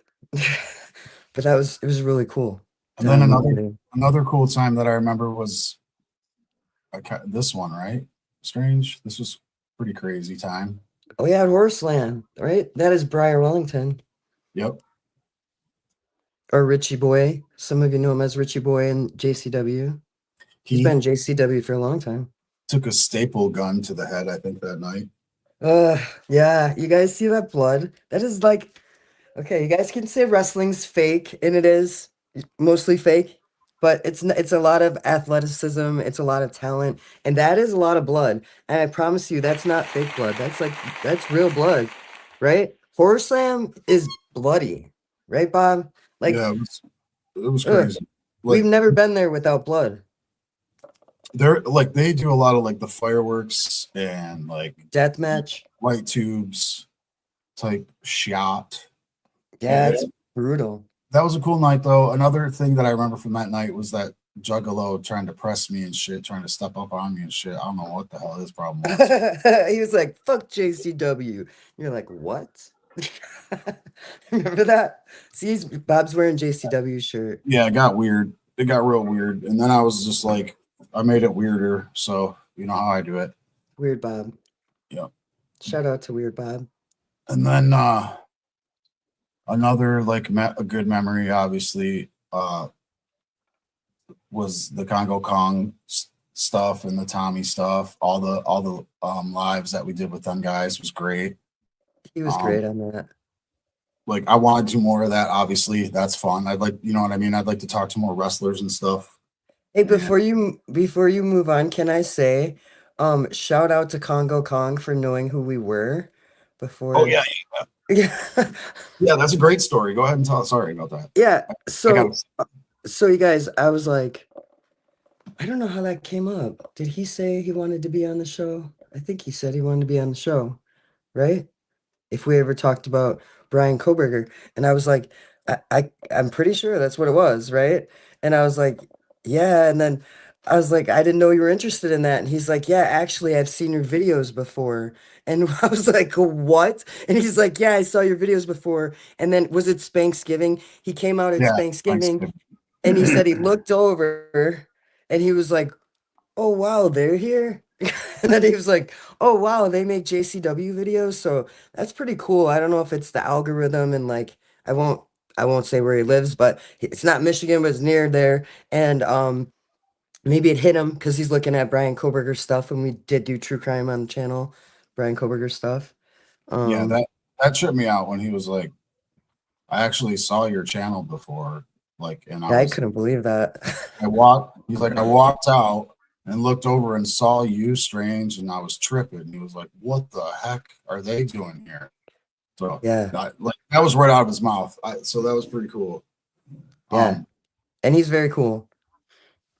[SPEAKER 3] But it was really cool.
[SPEAKER 4] And then
[SPEAKER 3] Down there.
[SPEAKER 4] another cool time that I remember was this one, right? Strange. This was pretty crazy time.
[SPEAKER 3] Oh yeah, at Horseland, right? That is Briar Wellington
[SPEAKER 4] Yep.
[SPEAKER 3] or Richie Boy. Some of you know him as Richie Boy in JCW. He's
[SPEAKER 4] He
[SPEAKER 3] been in JCW for a long time.
[SPEAKER 4] took a staple gun to the head, I think, that night.
[SPEAKER 3] Yeah, you guys see that blood? That is like, okay, you guys can say wrestling's fake, and it is mostly fake, but it's a lot of athleticism, it's a lot of talent, and that is a lot of blood. And I promise you, that's not fake blood. That's real blood, right? Horror Slam is bloody, right, Bob? Like,
[SPEAKER 4] Yeah, it was
[SPEAKER 3] ugh,
[SPEAKER 4] crazy.
[SPEAKER 3] we've
[SPEAKER 4] Like
[SPEAKER 3] never been there without blood.
[SPEAKER 4] they do a lot of like the fireworks and like
[SPEAKER 3] Deathmatch,
[SPEAKER 4] light tubes type shot.
[SPEAKER 3] yeah,
[SPEAKER 4] it's
[SPEAKER 3] it's brutal.
[SPEAKER 4] That was a cool night, though. Another thing that I remember from that night was that Juggalo trying to press me and shit, trying to step up on me and shit. I don't know what the hell his problem was.
[SPEAKER 3] He was like, fuck JCW. You're like, what? Remember that? See, Bob's wearing JCW shirt.
[SPEAKER 4] Yeah, it got weird. It got real weird. And then I was just like, I made it weirder. So, you know how I do it.
[SPEAKER 3] Weird Bob.
[SPEAKER 4] Yep.
[SPEAKER 3] Shout out to Weird Bob.
[SPEAKER 4] And then another like a good memory, obviously, was the Congo Kong stuff and the Tommy stuff. All the lives that we did with them guys was great.
[SPEAKER 3] He was great on that.
[SPEAKER 4] Like I want to do more of that. Obviously, that's fun. I'd like, you know what I mean. I'd like to talk to more wrestlers and stuff.
[SPEAKER 3] Hey, before you move on, can I say, shout out to Congo Kong for knowing who we were before.
[SPEAKER 4] Oh yeah,
[SPEAKER 3] yeah,
[SPEAKER 4] yeah. That's a great story. Go ahead and tell. Sorry about that.
[SPEAKER 3] yeah. So you guys, I was like, I don't know how that came up. Did he say he wanted to be on the show? I think he said he wanted to be on the show, right? If we ever talked about Brian Koberger, and I was like, I'm pretty sure that's what it was, right? And I was like, yeah, and then I was like, I didn't know you were interested in that, and he's like, yeah, actually, I've seen your videos before, and I was like, what? And he's like, yeah, I saw your videos before, and then was it Spanksgiving? He came out at Spanksgiving, and he said he looked over, and he was like, oh wow, they're here. And then he was like, oh wow, they make JCW videos, so that's pretty cool. I don't know if it's the algorithm, and like I won't say where he lives, but it's not Michigan, but it's near there. And maybe it hit him because he's looking at Brian Koberger stuff, and we did do true crime on the channel, Brian Koberger stuff.
[SPEAKER 4] Yeah, that tripped me out when he was like, I actually saw your channel before. Like, and
[SPEAKER 3] I couldn't believe that.
[SPEAKER 4] He's like, I walked out and looked over and saw you, Strange, and I was tripping. He was like, what the heck are they doing here? So
[SPEAKER 3] yeah,
[SPEAKER 4] like that was right out of his mouth. So that was pretty cool.
[SPEAKER 3] Yeah, and he's very cool.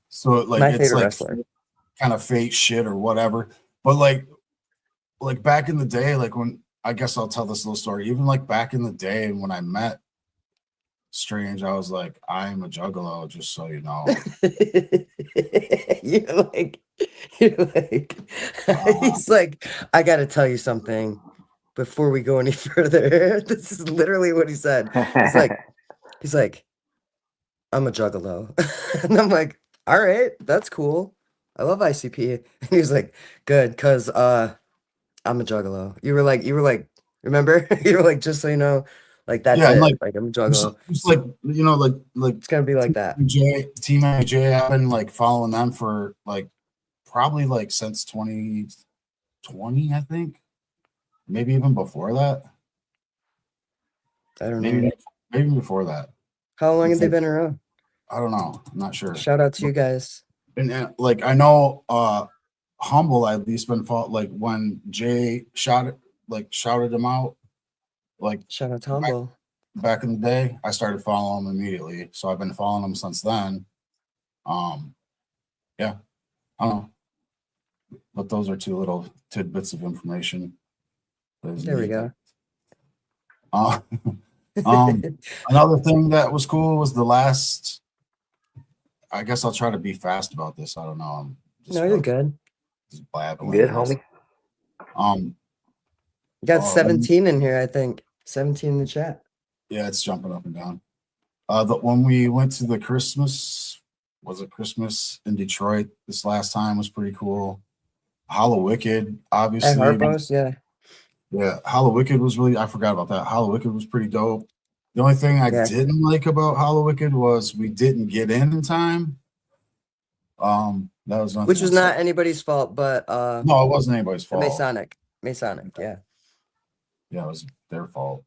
[SPEAKER 4] So like
[SPEAKER 3] My
[SPEAKER 4] it's
[SPEAKER 3] favorite
[SPEAKER 4] like
[SPEAKER 3] wrestler.
[SPEAKER 4] kind of fake shit or whatever. But like back in the day, like when I guess I'll tell this little story. Even like back in the day when I met Strange, I was like, I'm a juggalo, just so you know.
[SPEAKER 3] you're like he's like, I gotta tell you something before we go any further. This is literally what he said. He's like, I'm a juggalo. And I'm like, all right, that's cool. I love ICP. And he was like, good, because I'm a juggalo. You were like, remember? You were like, just so you know, like that's it. Like I'm a juggalo.
[SPEAKER 4] It's like, you know, like
[SPEAKER 3] it's gonna be like that.
[SPEAKER 4] Team MJ, I've been like following them for like probably like since 2020, I think. Maybe even before that.
[SPEAKER 3] I don't know.
[SPEAKER 4] Maybe before that.
[SPEAKER 3] How long have they been around?
[SPEAKER 4] I don't know. I'm not sure.
[SPEAKER 3] Shout out to you guys.
[SPEAKER 4] And like I know Humble at least been fought like when Jay shouted him out. Like
[SPEAKER 3] shout out to Humble.
[SPEAKER 4] Back in the day, I started following him immediately. So I've been following him since then. Yeah. I don't know. But those are two little tidbits of information.
[SPEAKER 3] There we go.
[SPEAKER 4] Another thing that was cool was the last. I guess I'll try to be fast about this. I don't know. I'm just
[SPEAKER 3] No, you're good.
[SPEAKER 4] Just blabbing.
[SPEAKER 5] Good, homie.
[SPEAKER 3] You got 17 in here, I think. 17 in the chat.
[SPEAKER 4] Yeah, it's jumping up and down. When we went to the Christmas in Detroit this last time was pretty cool. Hollow Wicked, obviously.
[SPEAKER 3] At Harpo's, yeah.
[SPEAKER 4] Yeah, Hollow Wicked was really, I forgot about that. Hollow Wicked was pretty dope. The only thing I didn't like about Hollow Wicked was we didn't get in time. That was
[SPEAKER 3] which was not anybody's fault, but
[SPEAKER 4] no, it wasn't anybody's fault.
[SPEAKER 3] Masonic, yeah.
[SPEAKER 4] Yeah, it was their fault.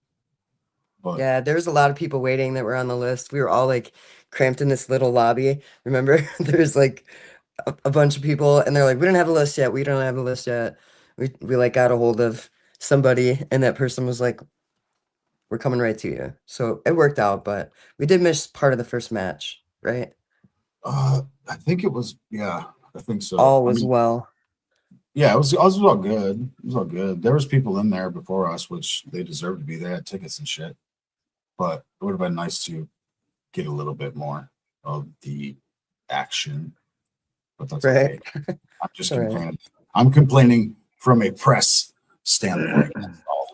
[SPEAKER 4] But
[SPEAKER 3] yeah, there was a lot of people waiting that were on the list. We were all like cramped in this little lobby. Remember, there's like a bunch of people, and they're like, "We don't have a list yet. We don't have a list yet." We like got a hold of somebody, and that person was like, "We're coming right to you." So it worked out, but we did miss part of the first match, right?
[SPEAKER 4] I think it was, yeah, I think so.
[SPEAKER 3] All was well.
[SPEAKER 4] Yeah, it was all good. It was all good. There was people in there before us, which they deserved to be. They had tickets and shit. But it would have been nice to get a little bit more of the action. But that's okay. I'm just complaining. Right. I'm complaining from a press standpoint.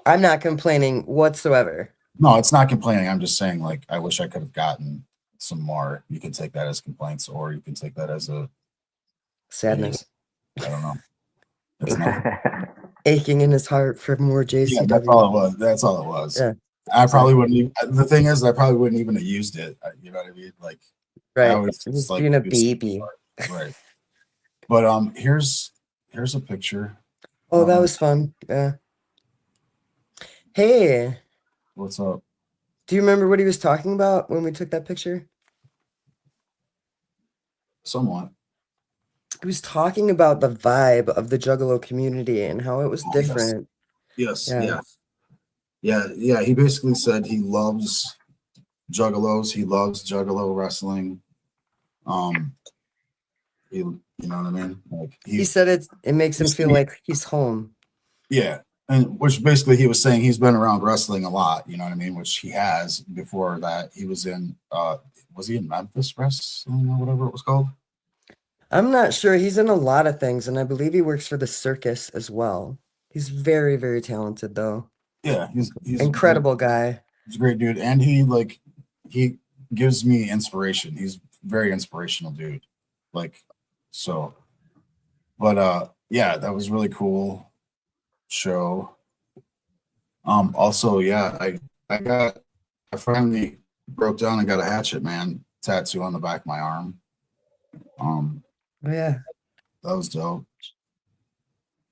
[SPEAKER 3] I'm not complaining whatsoever.
[SPEAKER 4] No, it's not complaining. I'm just saying, like, I wish I could have gotten some more. You can take that as complaints, or you can take that as a
[SPEAKER 3] sadness.
[SPEAKER 4] I don't know. It's nothing.
[SPEAKER 3] Aching in his heart for more JCW.
[SPEAKER 4] Yeah, that's all it was. That's all it was. Yeah. I probably wouldn't even, the thing is, I probably wouldn't even have used it. You know what I mean? Like,
[SPEAKER 3] right. Just like being a baby.
[SPEAKER 4] Right. But here's a picture.
[SPEAKER 3] Oh, that was fun. Yeah. Hey.
[SPEAKER 4] What's up?
[SPEAKER 3] Do you remember what he was talking about when we took that picture?
[SPEAKER 4] Somewhat.
[SPEAKER 3] He was talking about the vibe of the Juggalo community and how it was different.
[SPEAKER 4] Yes. Yeah. He basically said he loves Juggalos. He loves Juggalo wrestling. You know what I mean? Like
[SPEAKER 3] he said it makes him feel like he's home.
[SPEAKER 4] Yeah. And which basically he was saying he's been around wrestling a lot, you know what I mean? Which he has. Before that, he was in was he in Memphis Wrestling or whatever it was called?
[SPEAKER 3] I'm not sure. He's in a lot of things, and I believe he works for the circus as well. He's very, very talented, though.
[SPEAKER 4] Yeah, he's
[SPEAKER 3] incredible guy.
[SPEAKER 4] He's a great dude, and he gives me inspiration. He's a very inspirational dude. Like, so, but yeah, that was really cool show. Also, yeah, I finally broke down and got a Hatchet Man tattoo on the back of my arm.
[SPEAKER 3] Oh, yeah,
[SPEAKER 4] that was dope.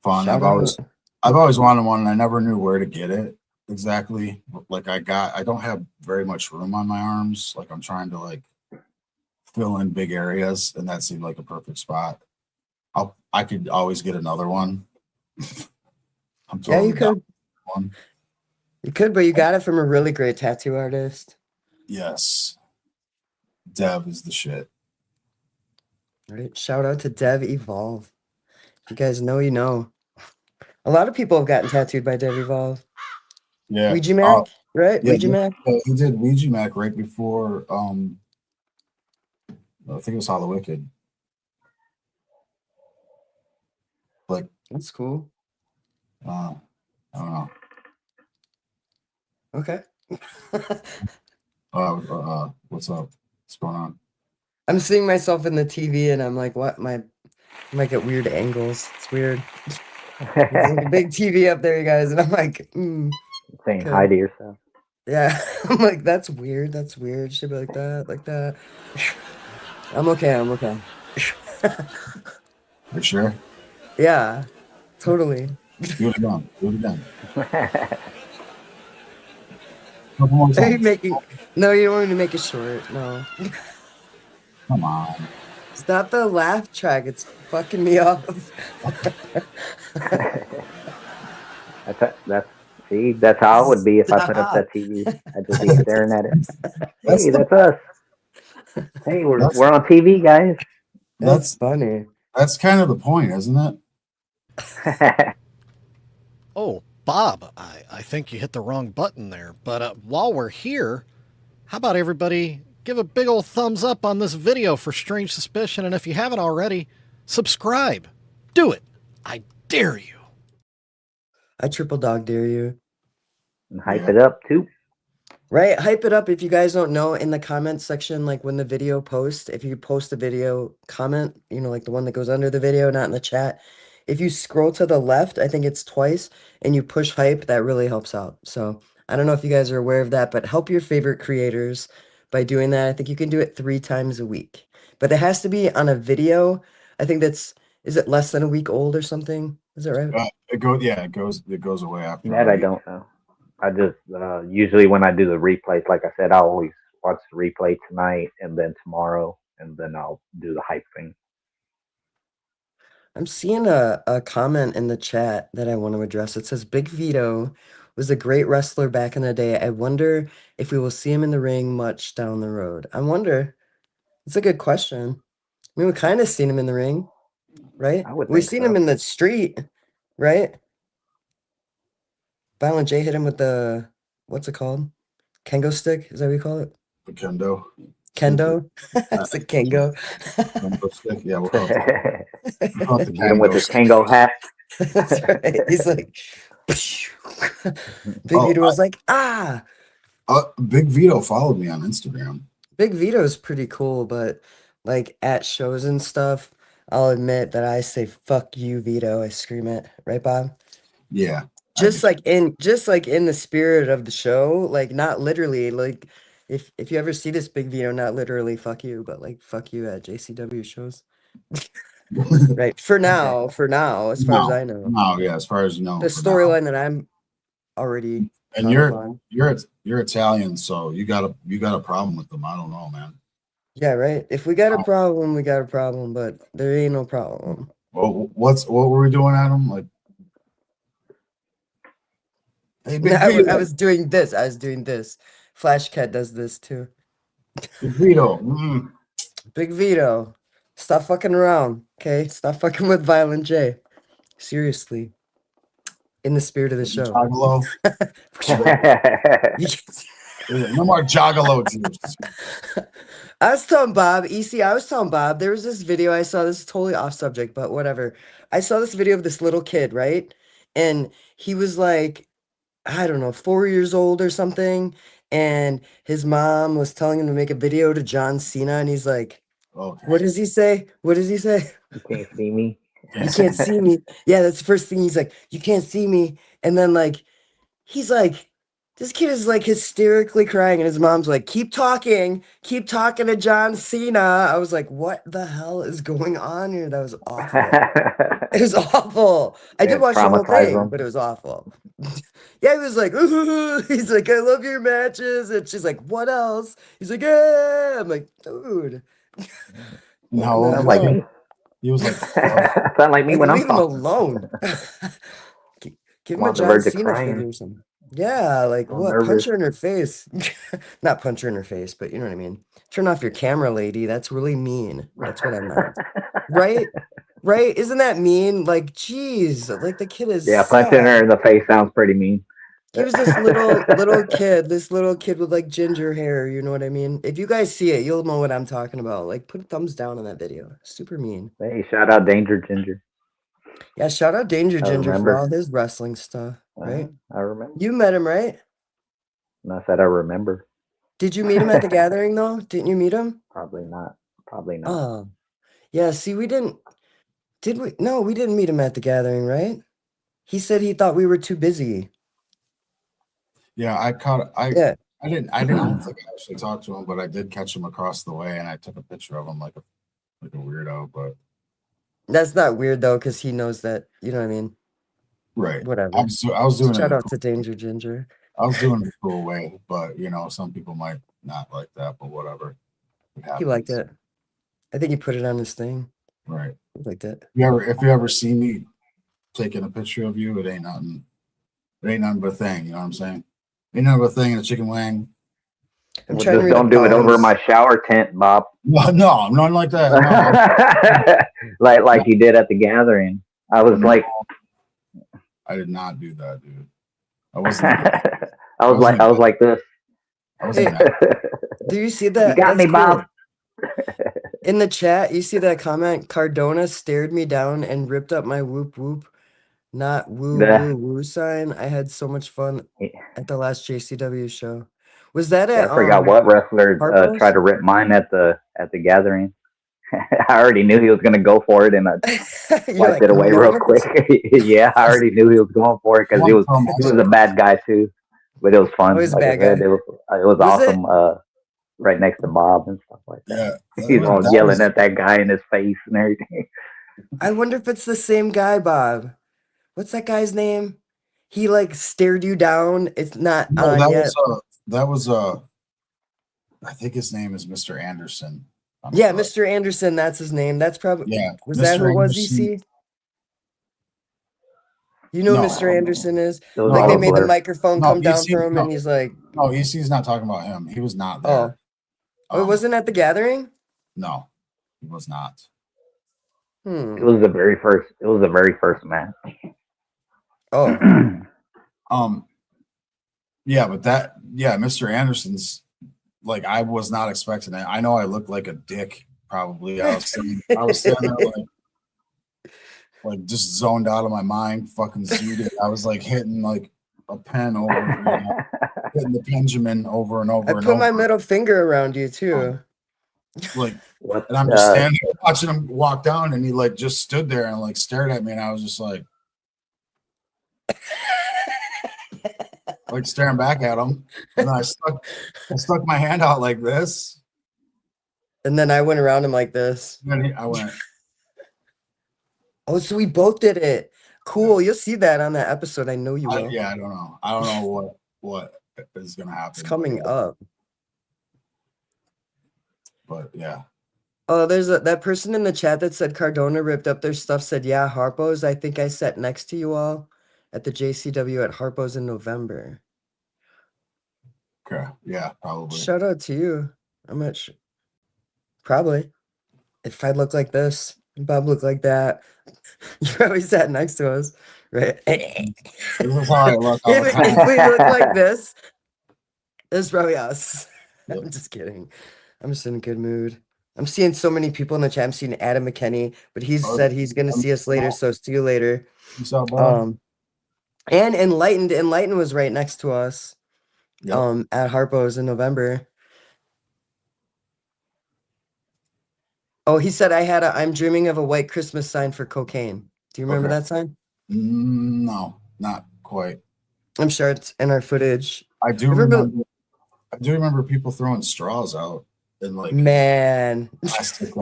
[SPEAKER 4] Fun. I've always wanted one, and I never knew where to get it exactly. Like I don't have very much room on my arms. Like I'm trying to like fill in big areas, and that seemed like a perfect spot. I could always get another one. I'm totally
[SPEAKER 3] yeah, you could.
[SPEAKER 4] One.
[SPEAKER 3] You could, but you got it from a really great tattoo artist.
[SPEAKER 4] Yes, Dev is the shit.
[SPEAKER 3] All right, shout out to Dev Evolve. If you guys know, you know. A lot of people have gotten tattooed by Dev Evolve.
[SPEAKER 4] Yeah,
[SPEAKER 3] Ouija Mac, right?
[SPEAKER 4] Yeah,
[SPEAKER 3] Ouija Mac.
[SPEAKER 4] He did Ouija Mac right before. I think it was Hollow Wicked. Like
[SPEAKER 3] that's cool.
[SPEAKER 4] I don't know.
[SPEAKER 3] Okay.
[SPEAKER 4] What's up? What's going on?
[SPEAKER 3] I'm seeing myself in the TV, and I'm like, what? I might get weird angles. It's weird. There's like a big TV up there, you guys, and I'm like,
[SPEAKER 5] saying hi to yourself.
[SPEAKER 3] Yeah, I'm like, that's weird. That's weird. Should be like that, like that. I'm okay. I'm okay.
[SPEAKER 4] For sure.
[SPEAKER 3] Yeah, totally.
[SPEAKER 4] Do it again. Do it again.
[SPEAKER 3] Are you making? No, you don't want to make it short. No.
[SPEAKER 4] Come on.
[SPEAKER 3] Stop the laugh track. It's fucking me up.
[SPEAKER 5] That's how it would be if I put up that TV. I'd just be staring at it. Hey, that's us. Hey, we're on TV, guys.
[SPEAKER 3] That's funny.
[SPEAKER 4] That's kind of the point, isn't it?
[SPEAKER 9] Oh, Bob, I think you hit the wrong button there. But while we're here, how about everybody give a big old thumbs up on this video for Strange Suspicion, and if you haven't already, subscribe. Do it. I dare you.
[SPEAKER 3] I triple dog dare you.
[SPEAKER 5] And hype it up too.
[SPEAKER 3] Right? Hype it up. If you guys don't know, in the comment section, like when the video posts, if you post a video, comment, you know, like the one that goes under the video, not in the chat. If you scroll to the left, I think it's twice, and you push hype, that really helps out. So I don't know if you guys are aware of that, but help your favorite creators by doing that. I think you can do it 3 times a week, but it has to be on a video. I think is it less than a week old or something? Is that right?
[SPEAKER 4] It goes away after.
[SPEAKER 5] That I don't know. I just usually when I do the replays, like I said, I always watch the replay tonight and then tomorrow, and then I'll do the hype thing.
[SPEAKER 3] I'm seeing a comment in the chat that I want to address. It says, Big Vito was a great wrestler back in the day. I wonder if we will see him in the ring much down the road. I wonder. It's a good question. I mean, we kind of seen him in the ring, right? We've seen him in the street, right? Violent J hit him with the, what's it called? Kengo stick? Is that what you call it?
[SPEAKER 4] The kendo.
[SPEAKER 3] Kendo? It's a Kengo.
[SPEAKER 4] Kendo stick. Yeah, we'll call it the
[SPEAKER 5] And with his Kango hat.
[SPEAKER 3] That's right. He's like, Big Vito was like, ah.
[SPEAKER 4] Big Vito followed me on Instagram.
[SPEAKER 3] Big Vito is pretty cool, but like at shows and stuff, I'll admit that I say "fuck you, Vito." I scream it, right, Bob?
[SPEAKER 4] Yeah.
[SPEAKER 3] Just like in the spirit of the show, like not literally. Like if you ever see this Big Vito, not literally "fuck you," but like "fuck you" at JCW shows. Right. For now, as far as I know.
[SPEAKER 4] No, yeah, as far as you know.
[SPEAKER 3] The storyline that I'm already.
[SPEAKER 4] And you're Italian, so you got a problem with them. I don't know, man.
[SPEAKER 3] Yeah, right. If we got a problem, we got a problem, but there ain't no problem.
[SPEAKER 4] Well, what were we doing, Adam? Like, hey, Big Vito.
[SPEAKER 3] I was doing this. Flash Cat does this too.
[SPEAKER 4] Big Vito.
[SPEAKER 3] Big Vito. Stop fucking around, okay? Stop fucking with Violent J. Seriously. In the spirit of the show.
[SPEAKER 4] No more Joggalo juice.
[SPEAKER 3] I was telling Bob, there was this video I saw. This is totally off subject, but whatever. I saw this video of this little kid, right? And he was like, I don't know, 4 years old or something. And his mom was telling him to make a video to John Cena. And he's like, okay. What does he say?
[SPEAKER 5] You can't see me.
[SPEAKER 3] You can't see me. Yeah, that's the first thing. He's like, you can't see me. And then like, he's like, this kid is like hysterically crying. And his mom's like, keep talking to John Cena. I was like, what the hell is going on here? That was awful. It was awful. I did watch the whole thing, but it was awful. Yeah, he was like, ooh. He's like, I love your matches. And she's like, what else? He's like, yeah. I'm like, dude.
[SPEAKER 4] No,
[SPEAKER 5] like me.
[SPEAKER 4] He was like,
[SPEAKER 5] sound like me when I'm
[SPEAKER 3] leave him alone. Give him a John Cena figure or something. Yeah, like what?
[SPEAKER 5] Nervous.
[SPEAKER 3] Punch her in her face. Not punch her in her face, but you know what I mean. Turn off your camera, lady. That's really mean. That's what I meant. Right? Right? Isn't that mean? Like, geez, like the kid is.
[SPEAKER 5] Yeah, punching her in the face sounds pretty mean.
[SPEAKER 3] He was this little kid with like ginger hair. You know what I mean? If you guys see it, you'll know what I'm talking about. Like, put a thumbs down on that video. Super mean.
[SPEAKER 5] Hey, shout out Danger Ginger.
[SPEAKER 3] Yeah, shout out Danger Ginger for all his wrestling stuff. Right?
[SPEAKER 5] I remember.
[SPEAKER 3] You met him, right?
[SPEAKER 5] And I said I remember.
[SPEAKER 3] Did you meet him at the gathering though? Didn't you meet him?
[SPEAKER 5] Probably not.
[SPEAKER 3] Oh, yeah. See, we didn't. Did we? No, we didn't meet him at the gathering, right? He said he thought we were too busy.
[SPEAKER 4] Yeah, I don't think I actually talked to him, but I did catch him across the way, and I took a picture of him like a weirdo. But
[SPEAKER 3] that's not weird though, because he knows that. You know what I mean?
[SPEAKER 4] Right.
[SPEAKER 3] Whatever.
[SPEAKER 4] I was doing.
[SPEAKER 3] Shout out to Danger Ginger.
[SPEAKER 4] I was doing it a cool way, but you know, some people might not like that. But whatever.
[SPEAKER 3] He liked it. I think he put it on his thing.
[SPEAKER 4] Right.
[SPEAKER 3] He liked it.
[SPEAKER 4] If you ever see me taking a picture of you, it ain't nothing. It ain't nothing but a thing. You know what I'm saying? Ain't nothing but a thing in a chicken wing.
[SPEAKER 5] Just don't do it over my shower tent, Bob.
[SPEAKER 4] No, nothing like that.
[SPEAKER 5] No. like you did at the gathering. I was like,
[SPEAKER 4] I did not do that, dude. I wasn't.
[SPEAKER 5] I was like this.
[SPEAKER 4] I wasn't
[SPEAKER 3] Hey,
[SPEAKER 4] mad.
[SPEAKER 3] do you see
[SPEAKER 5] You
[SPEAKER 3] that?
[SPEAKER 5] got
[SPEAKER 3] That's
[SPEAKER 5] me, Bob.
[SPEAKER 3] cool. In the chat, you see that comment? Cardona stared me down and ripped up my whoop whoop, not woo
[SPEAKER 5] Yeah,
[SPEAKER 3] woo woo sign. I had so much fun
[SPEAKER 5] yeah,
[SPEAKER 3] at the last JCW show. Was that
[SPEAKER 5] I
[SPEAKER 3] at
[SPEAKER 5] forgot what wrestler tried
[SPEAKER 3] Harpo's?
[SPEAKER 5] to rip mine at the gathering. I already knew he was gonna go for it, and I
[SPEAKER 3] You're
[SPEAKER 5] wiped
[SPEAKER 3] like,
[SPEAKER 5] it away real
[SPEAKER 3] no.
[SPEAKER 5] quick. Yeah, I already knew he was going for it
[SPEAKER 4] I
[SPEAKER 5] because
[SPEAKER 4] want to throw him
[SPEAKER 5] he was
[SPEAKER 4] also.
[SPEAKER 5] a bad guy too, but it was
[SPEAKER 3] Oh,
[SPEAKER 5] fun.
[SPEAKER 3] he's a
[SPEAKER 5] Like I
[SPEAKER 3] bad
[SPEAKER 5] said,
[SPEAKER 3] guy.
[SPEAKER 5] it was
[SPEAKER 3] Was it?
[SPEAKER 5] awesome. Right next to Bob and stuff like that.
[SPEAKER 4] Yeah,
[SPEAKER 5] He's all
[SPEAKER 4] that
[SPEAKER 5] yelling
[SPEAKER 4] was.
[SPEAKER 5] at that guy in his face and everything.
[SPEAKER 3] I wonder if it's the same guy, Bob. What's that guy's name? He like stared you down. It's not
[SPEAKER 4] No,
[SPEAKER 3] on yet.
[SPEAKER 4] that was I think his name is Mr. Anderson.
[SPEAKER 3] Yeah, Mr. Anderson, that's his name. That's probably
[SPEAKER 4] Yeah,
[SPEAKER 3] was that who
[SPEAKER 4] Mr.
[SPEAKER 3] it was,
[SPEAKER 4] Anderson.
[SPEAKER 3] EC? You know who
[SPEAKER 4] No,
[SPEAKER 3] Mr. Anderson is?
[SPEAKER 5] It was
[SPEAKER 3] Like
[SPEAKER 5] all
[SPEAKER 3] they
[SPEAKER 5] a
[SPEAKER 3] made the
[SPEAKER 5] blur.
[SPEAKER 3] microphone
[SPEAKER 4] no,
[SPEAKER 3] come down
[SPEAKER 4] EC,
[SPEAKER 3] for him
[SPEAKER 4] no,
[SPEAKER 3] and he's like,
[SPEAKER 4] no, EC's not talking about him. He was not
[SPEAKER 3] oh.
[SPEAKER 4] there.
[SPEAKER 3] Oh, it wasn't at the gathering?
[SPEAKER 4] No, he was not.
[SPEAKER 5] It was the very first. It was the very first match.
[SPEAKER 3] Oh.
[SPEAKER 4] Yeah, but Mr. Anderson's like I was not expecting it. I know I looked like a dick probably. I was standing there like just zoned out of my mind, fucking zooted. I was like hitting like a pen over, hitting the Benjamin over and over.
[SPEAKER 3] I put my middle finger around you too.
[SPEAKER 4] Like,
[SPEAKER 5] What,
[SPEAKER 4] and I'm just standing there watching him walk down, and he like just stood there and like stared at me, and I was just like staring back at him, and I stuck my hand out like this,
[SPEAKER 3] and then I went around him like this.
[SPEAKER 4] And I went.
[SPEAKER 3] Oh, so we both did it. Cool. You'll see that on that episode. I know you will.
[SPEAKER 4] I don't know. I don't know what is gonna happen.
[SPEAKER 3] It's coming up.
[SPEAKER 4] But yeah.
[SPEAKER 3] Oh, there's that person in the chat that said Cardona ripped up their stuff, said, yeah, Harpo's. I think I sat next to you all at the JCW at Harpo's in November.
[SPEAKER 4] Okay. Yeah, probably.
[SPEAKER 3] Shout out to you. I'm not sure. Probably. If I look like this, Bob looked like that, you probably sat next to us, right?
[SPEAKER 4] This is how I look all the time.
[SPEAKER 3] If we look like this, it's probably us.
[SPEAKER 4] Yep.
[SPEAKER 3] I'm just kidding. I'm just in a good mood. I'm seeing so many people in the chat. I'm seeing Adam McKinney, but he's said he's going to see us later, so see you later. And Enlightened. Enlightened was right next to us. Yep. At Harpo's in November. Oh, he said I'm dreaming of a white Christmas sign for cocaine. Do you remember that sign?
[SPEAKER 4] No, not quite.
[SPEAKER 3] I'm sure it's in our footage.
[SPEAKER 4] I do remember people throwing straws out and like plastic.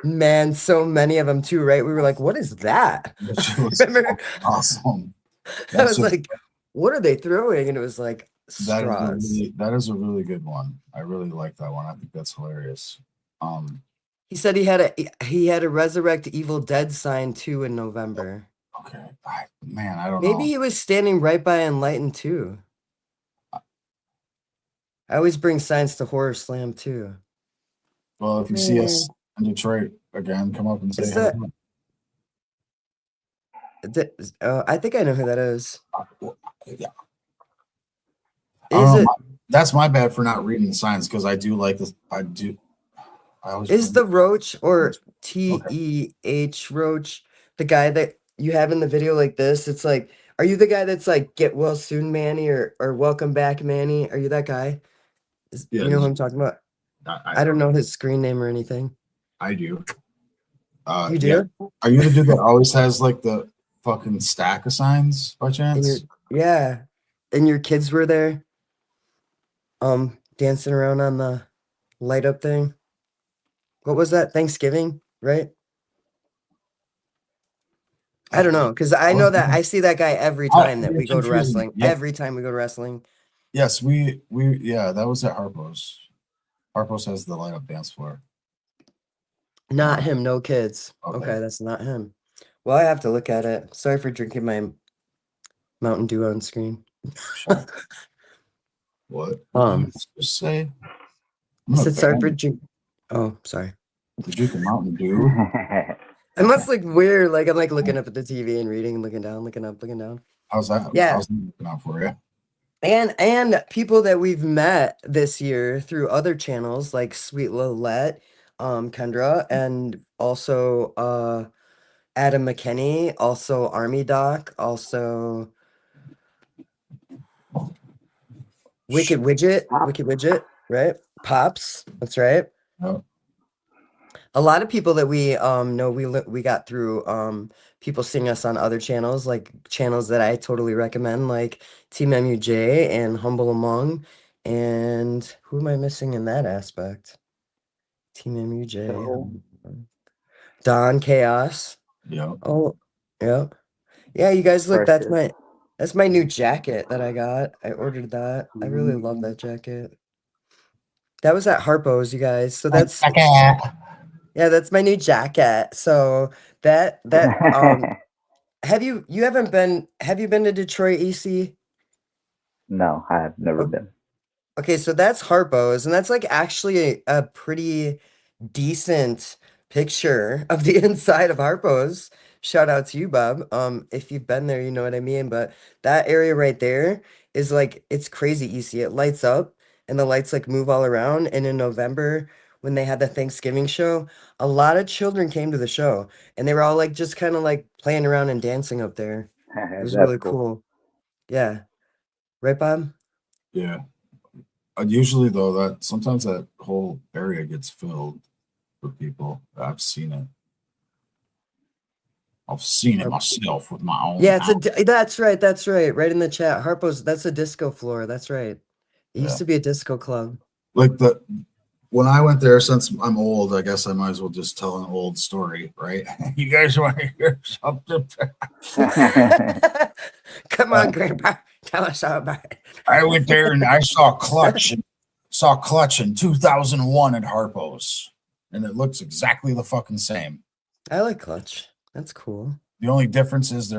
[SPEAKER 3] Man, so many of them too, right? We were like, what is that? Remember?
[SPEAKER 4] Awesome.
[SPEAKER 3] I was like, what are they throwing? And it was like straws.
[SPEAKER 4] That is a really good one. I really like that one. I think that's hilarious.
[SPEAKER 3] He said he had a Resurrect Evil Dead sign too in November.
[SPEAKER 4] Okay. I don't know.
[SPEAKER 3] Maybe he was standing right by Enlightened too. I always bring signs to Horror Slam too.
[SPEAKER 4] Well, if you see us in Detroit again, come up and say
[SPEAKER 3] hello. I think I know who that is.
[SPEAKER 4] Yeah. That's my bad for not reading the signs because I do like this. Is
[SPEAKER 3] the Roach or TEH Roach the guy that you have in the video like this? It's like, are you the guy that's like, get well soon, Manny, or welcome back, Manny? Are you that guy? You know who I'm talking about? I don't know his screen name or anything.
[SPEAKER 4] I do.
[SPEAKER 3] You do?
[SPEAKER 4] Yeah. Are you the dude that always has like the fucking stack of signs by chance?
[SPEAKER 3] Yeah. And your kids were there? Dancing around on the light up thing. What was that? Thanksgiving, right? I don't know, because I know that I see that guy every time that we go to wrestling. Yep. Every time we go to wrestling.
[SPEAKER 4] Yes, that was at Harpo's. Harpo's has the light up dance floor.
[SPEAKER 3] Not him, no kids. Okay, that's not him. Well, I have to look at it. Sorry for drinking my Mountain Dew on screen.
[SPEAKER 4] What? Just say.
[SPEAKER 3] I said sorry for drinking. Oh, sorry.
[SPEAKER 4] You're drinking Mountain Dew.
[SPEAKER 3] I must look weird. Like I'm like looking up at the TV and reading, looking down, looking up, looking down.
[SPEAKER 4] How's that?
[SPEAKER 3] Yeah.
[SPEAKER 4] How's that working out for you?
[SPEAKER 3] And people that we've met this year through other channels like Sweet Lolette, Kendra, and also Adam McKinney, also Army Doc, also Wicked Widget, right? Pops, that's right.
[SPEAKER 4] Yep.
[SPEAKER 3] A lot of people that we know we got through people seeing us on other channels, like channels that I totally recommend, like Team MUJ and Humble Among. And who am I missing in that aspect? Team MUJ.
[SPEAKER 5] So,
[SPEAKER 3] Don Chaos.
[SPEAKER 4] Yep.
[SPEAKER 3] Oh, yeah. Yeah, you guys look,
[SPEAKER 5] Precious.
[SPEAKER 3] that's my new jacket that I got. I ordered that. I really love that jacket. That was at Harpo's, you guys. So that's yeah, that's my new jacket. So that have you been to Detroit, EC?
[SPEAKER 5] No, I have never been.
[SPEAKER 3] Okay, so that's Harpo's, and that's like actually a pretty decent picture of the inside of Harpo's. Shout out to you, Bob. If you've been there, you know what I mean. But that area right there is like it's crazy easy. It lights up and the lights like move all around. And in November, when they had the Thanksgiving show, a lot of children came to the show and they were all like just kind of like playing around and dancing up there. It was
[SPEAKER 5] That's
[SPEAKER 3] really
[SPEAKER 5] cool.
[SPEAKER 3] cool. Yeah. Right, Bob?
[SPEAKER 4] Yeah. Usually though, that sometimes that whole area gets filled with people. I've seen it. I've seen it myself with my own.
[SPEAKER 3] Yeah, that's right. That's right. Right in the chat. Harpo's, that's a disco floor. That's right. It used to be a disco club.
[SPEAKER 4] Like when I went there, since I'm old, I guess I might as well just tell an old story, right? You guys want to hear something?
[SPEAKER 3] Come on, Grandpa. Tell us all about it.
[SPEAKER 4] I went there and I saw Clutch in 2001 at Harpo's, and it looks exactly the fucking same.
[SPEAKER 3] I like Clutch. That's cool.
[SPEAKER 4] The only difference is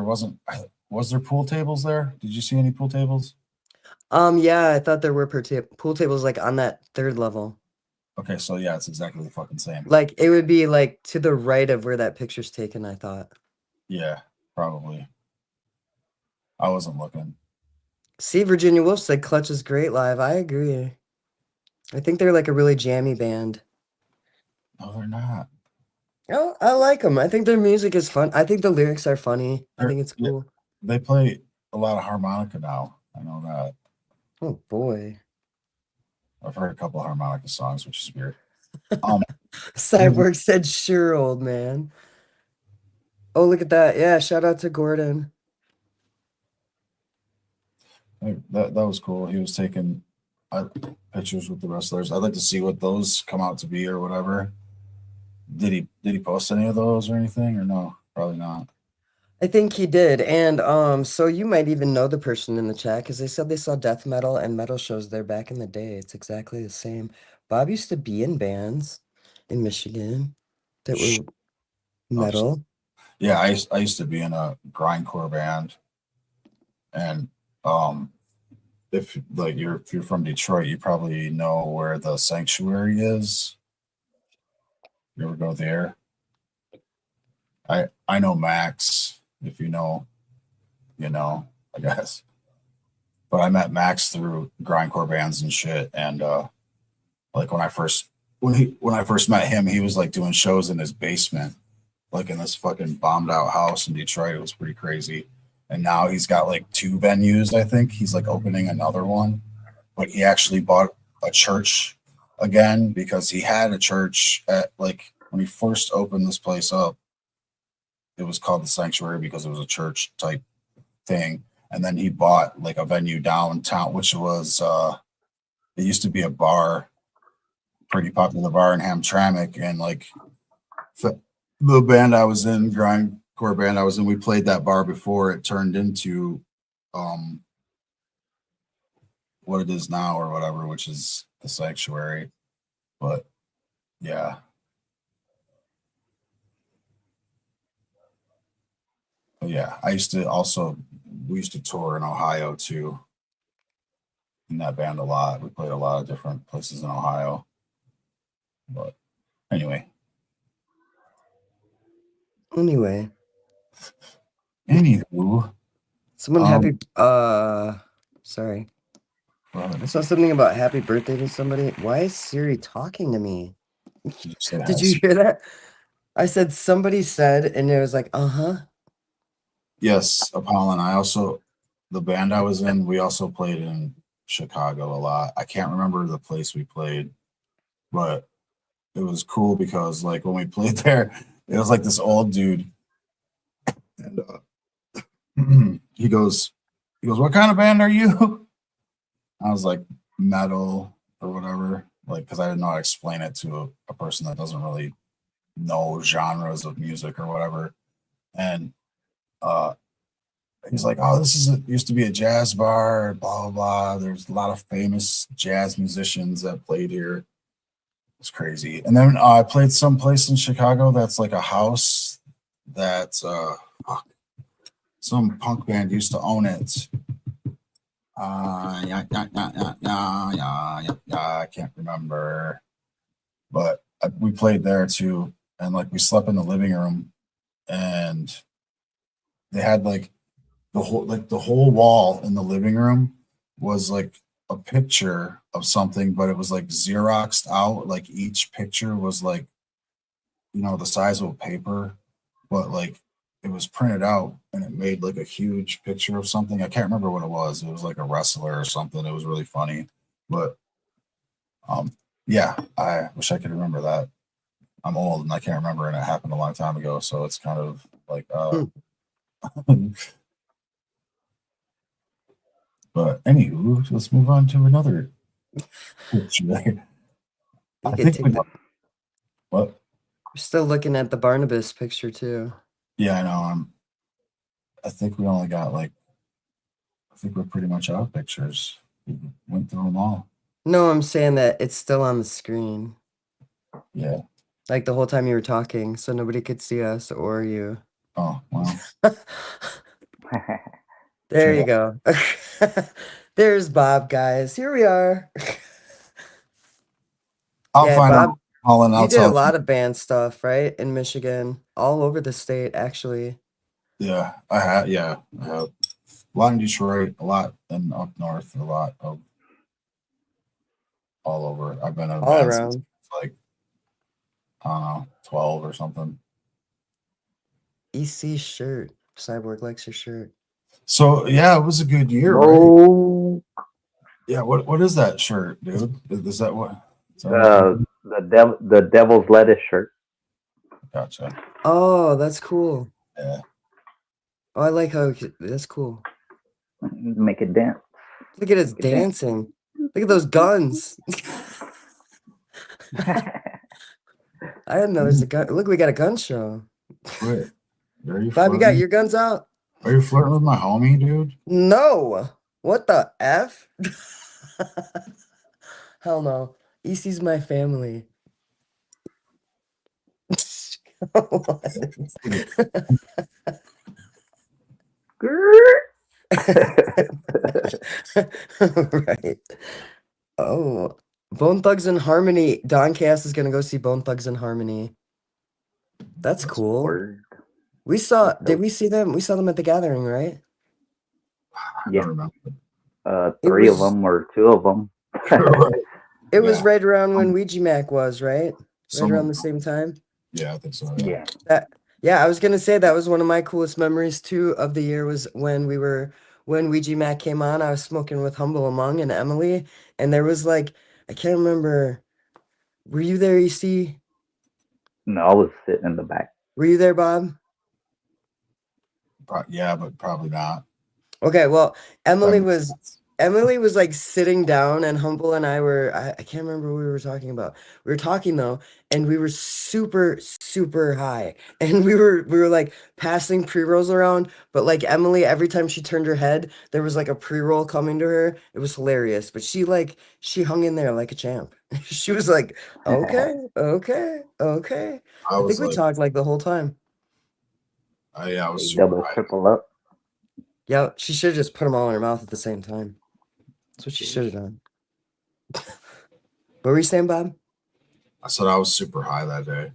[SPEAKER 4] was there pool tables there? Did you see any pool tables?
[SPEAKER 3] Yeah, I thought there were pool tables like on that third level.
[SPEAKER 4] Okay, so yeah, it's exactly the fucking same.
[SPEAKER 3] Like it would be like to the right of where that picture's taken, I thought.
[SPEAKER 4] Yeah, probably. I wasn't looking.
[SPEAKER 3] See, Virginia Wolf said Clutch is great live. I agree. I think they're like a really jammy band.
[SPEAKER 4] No, they're not.
[SPEAKER 3] Oh, I like them. I think their music is fun. I think the lyrics are funny. I think it's cool.
[SPEAKER 4] They play a lot of harmonica now. I know that.
[SPEAKER 3] Oh boy.
[SPEAKER 4] I've heard a couple of harmonica songs, which is weird.
[SPEAKER 3] Cyborg said, sure, old man. Oh, look at that. Yeah, shout out to Gordon.
[SPEAKER 4] That was cool. He was taking pictures with the wrestlers. I'd like to see what those come out to be or whatever. Did he post any of those or anything or no? Probably not.
[SPEAKER 3] I think he did. And so you might even know the person in the chat because they said they saw death metal and metal shows there back in the day. It's exactly the same. Bob used to be in bands in Michigan that were metal.
[SPEAKER 4] Yeah, I used to be in a grindcore band. And if you're from Detroit, you probably know where the Sanctuary is. You ever go there? I know Max. If you know, I guess. But I met Max through grindcore bands and shit. And like when I first met him, he was like doing shows in his basement, like in this fucking bombed out house in Detroit. It was pretty crazy. And now he's got like 2 venues. I think he's like opening another one, but he actually bought a church again because he had a church at like when he first opened this place up. It was called the Sanctuary because it was a church type thing. And then he bought like a venue downtown, which was it used to be a bar, pretty popular bar in Hamtramck, and like the band I was in, grindcore band I was in, we played that bar before it turned into what it is now or whatever, which is the Sanctuary. But yeah. But yeah, we used to tour in Ohio too. In that band a lot. We played a lot of different places in Ohio. But anyway.
[SPEAKER 3] Anywho. Someone happy. Sorry.
[SPEAKER 4] Well,
[SPEAKER 3] I saw something about happy birthday to somebody. Why is Siri talking to me?
[SPEAKER 4] you said
[SPEAKER 3] Did you hear that? I said somebody said, and it was like,
[SPEAKER 4] Yes, Apollon. The band I was in, we also played in Chicago a lot. I can't remember the place we played, but it was cool because like when we played there, it was like this old dude, and he goes, "What kind of band are you?" I was like, "Metal or whatever," like because I didn't know how to explain it to a person that doesn't really know genres of music or whatever, and he's like, "Oh, used to be a jazz bar, blah blah blah. There's a lot of famous jazz musicians that played here. It's crazy." And then I played someplace in Chicago that's like a house that some punk band used to own it. I can't remember, but we played there too, and like we slept in the living room, and they had like the whole wall in the living room was like a picture of something, but it was like Xeroxed out. Like each picture was like, the size of a paper, but like it was printed out and it made like a huge picture of something. I can't remember what it was. It was like a wrestler or something. It was really funny, but yeah, I wish I could remember that. I'm old and I can't remember, and it happened a long time ago, so it's kind of like But anywho, let's move on to another picture. I think what?
[SPEAKER 3] We're still looking at the Barnabas picture too.
[SPEAKER 4] Yeah, I know. I think we only got I think we're pretty much out of pictures. We went through them all.
[SPEAKER 3] No, I'm saying that it's still on the screen.
[SPEAKER 4] Yeah.
[SPEAKER 3] Like the whole time you were talking, so nobody could see us or you.
[SPEAKER 4] Oh, wow.
[SPEAKER 3] There you go. There's Bob, guys. Here we are.
[SPEAKER 4] I'll find
[SPEAKER 3] Bob,
[SPEAKER 4] out. Colin,
[SPEAKER 3] you did a lot of band stuff, right? In Michigan, all over the state, actually.
[SPEAKER 4] Yeah, I have. Yeah, I have. A lot in Detroit, a lot in up north, a lot of all over. I've been in a
[SPEAKER 3] all
[SPEAKER 4] band
[SPEAKER 3] around.
[SPEAKER 4] since like, I don't know, 12 or something.
[SPEAKER 3] EC shirt. Cyborg likes your shirt.
[SPEAKER 4] So yeah, it was a good year, right? Yeah. What is that shirt, dude? Is that what?
[SPEAKER 5] The devil's lettuce shirt.
[SPEAKER 4] Gotcha.
[SPEAKER 3] Oh, that's cool.
[SPEAKER 4] Yeah.
[SPEAKER 3] Oh, I like how that's cool.
[SPEAKER 5] Make it dance.
[SPEAKER 3] Look at us dancing. Look at those guns. I didn't know there's a gun. Look, we got a gun show.
[SPEAKER 4] Wait, are you
[SPEAKER 3] Bob, you got your guns out?
[SPEAKER 4] Are you flirting with my homie, dude?
[SPEAKER 3] No. What the F? Hell no. EC's my family. Right. Oh, Bone Thugs and Harmony. Don Cass is gonna go see Bone Thugs and Harmony. That's cool.
[SPEAKER 5] Word.
[SPEAKER 3] We saw. Did we see them? We saw them at the gathering, right?
[SPEAKER 4] I don't remember.
[SPEAKER 5] Three of them or two of them.
[SPEAKER 3] It was right around when Ouija Mac was, right? Right around the same time.
[SPEAKER 4] Yeah, I think so.
[SPEAKER 5] Yeah.
[SPEAKER 3] Yeah, I was gonna say that was one of my coolest memories too of the year was when Ouija Mac came on. I was smoking with Humble Among and Emily, and there was like I can't remember. Were you there, EC?
[SPEAKER 5] No, I was sitting in the back.
[SPEAKER 3] Were you there, Bob?
[SPEAKER 4] Yeah, but probably not.
[SPEAKER 3] Okay, well, Emily was like sitting down, and Humble and I were I can't remember what we were talking about. We were talking though, and we were super high, and we were like passing pre-rolls around, but like Emily, every time she turned her head, there was like a pre-roll coming to her. It was hilarious, but she hung in there like a champ. She was like, okay. I think we talked like the whole time.
[SPEAKER 4] Yeah, I was
[SPEAKER 5] double, triple up.
[SPEAKER 3] Yeah, she should have just put them all in her mouth at the same time. That's what she should have done. What were you saying, Bob?
[SPEAKER 4] I said I was super high that day.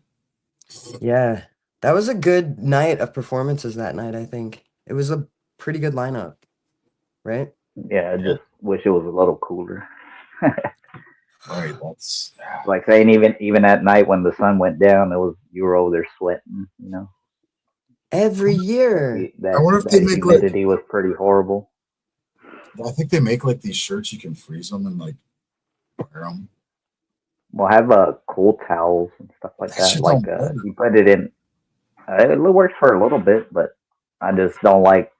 [SPEAKER 3] Yeah, that was a good night of performances that night, I think. It was pretty good lineup, right?
[SPEAKER 5] Yeah, I just wish it was a little cooler.
[SPEAKER 4] Right. That's
[SPEAKER 5] Like saying even at night when the sun went down, you were over there sweating.
[SPEAKER 3] Every year.
[SPEAKER 4] I wonder if
[SPEAKER 5] That
[SPEAKER 4] they make like.
[SPEAKER 5] humidity was pretty horrible.
[SPEAKER 4] I think they make like these shirts you can freeze them and like wear them.
[SPEAKER 5] We'll have cool towels and stuff like
[SPEAKER 4] That
[SPEAKER 5] that.
[SPEAKER 4] shit
[SPEAKER 5] Like
[SPEAKER 4] don't work.
[SPEAKER 5] you put it in. It works for a little bit, but I just don't like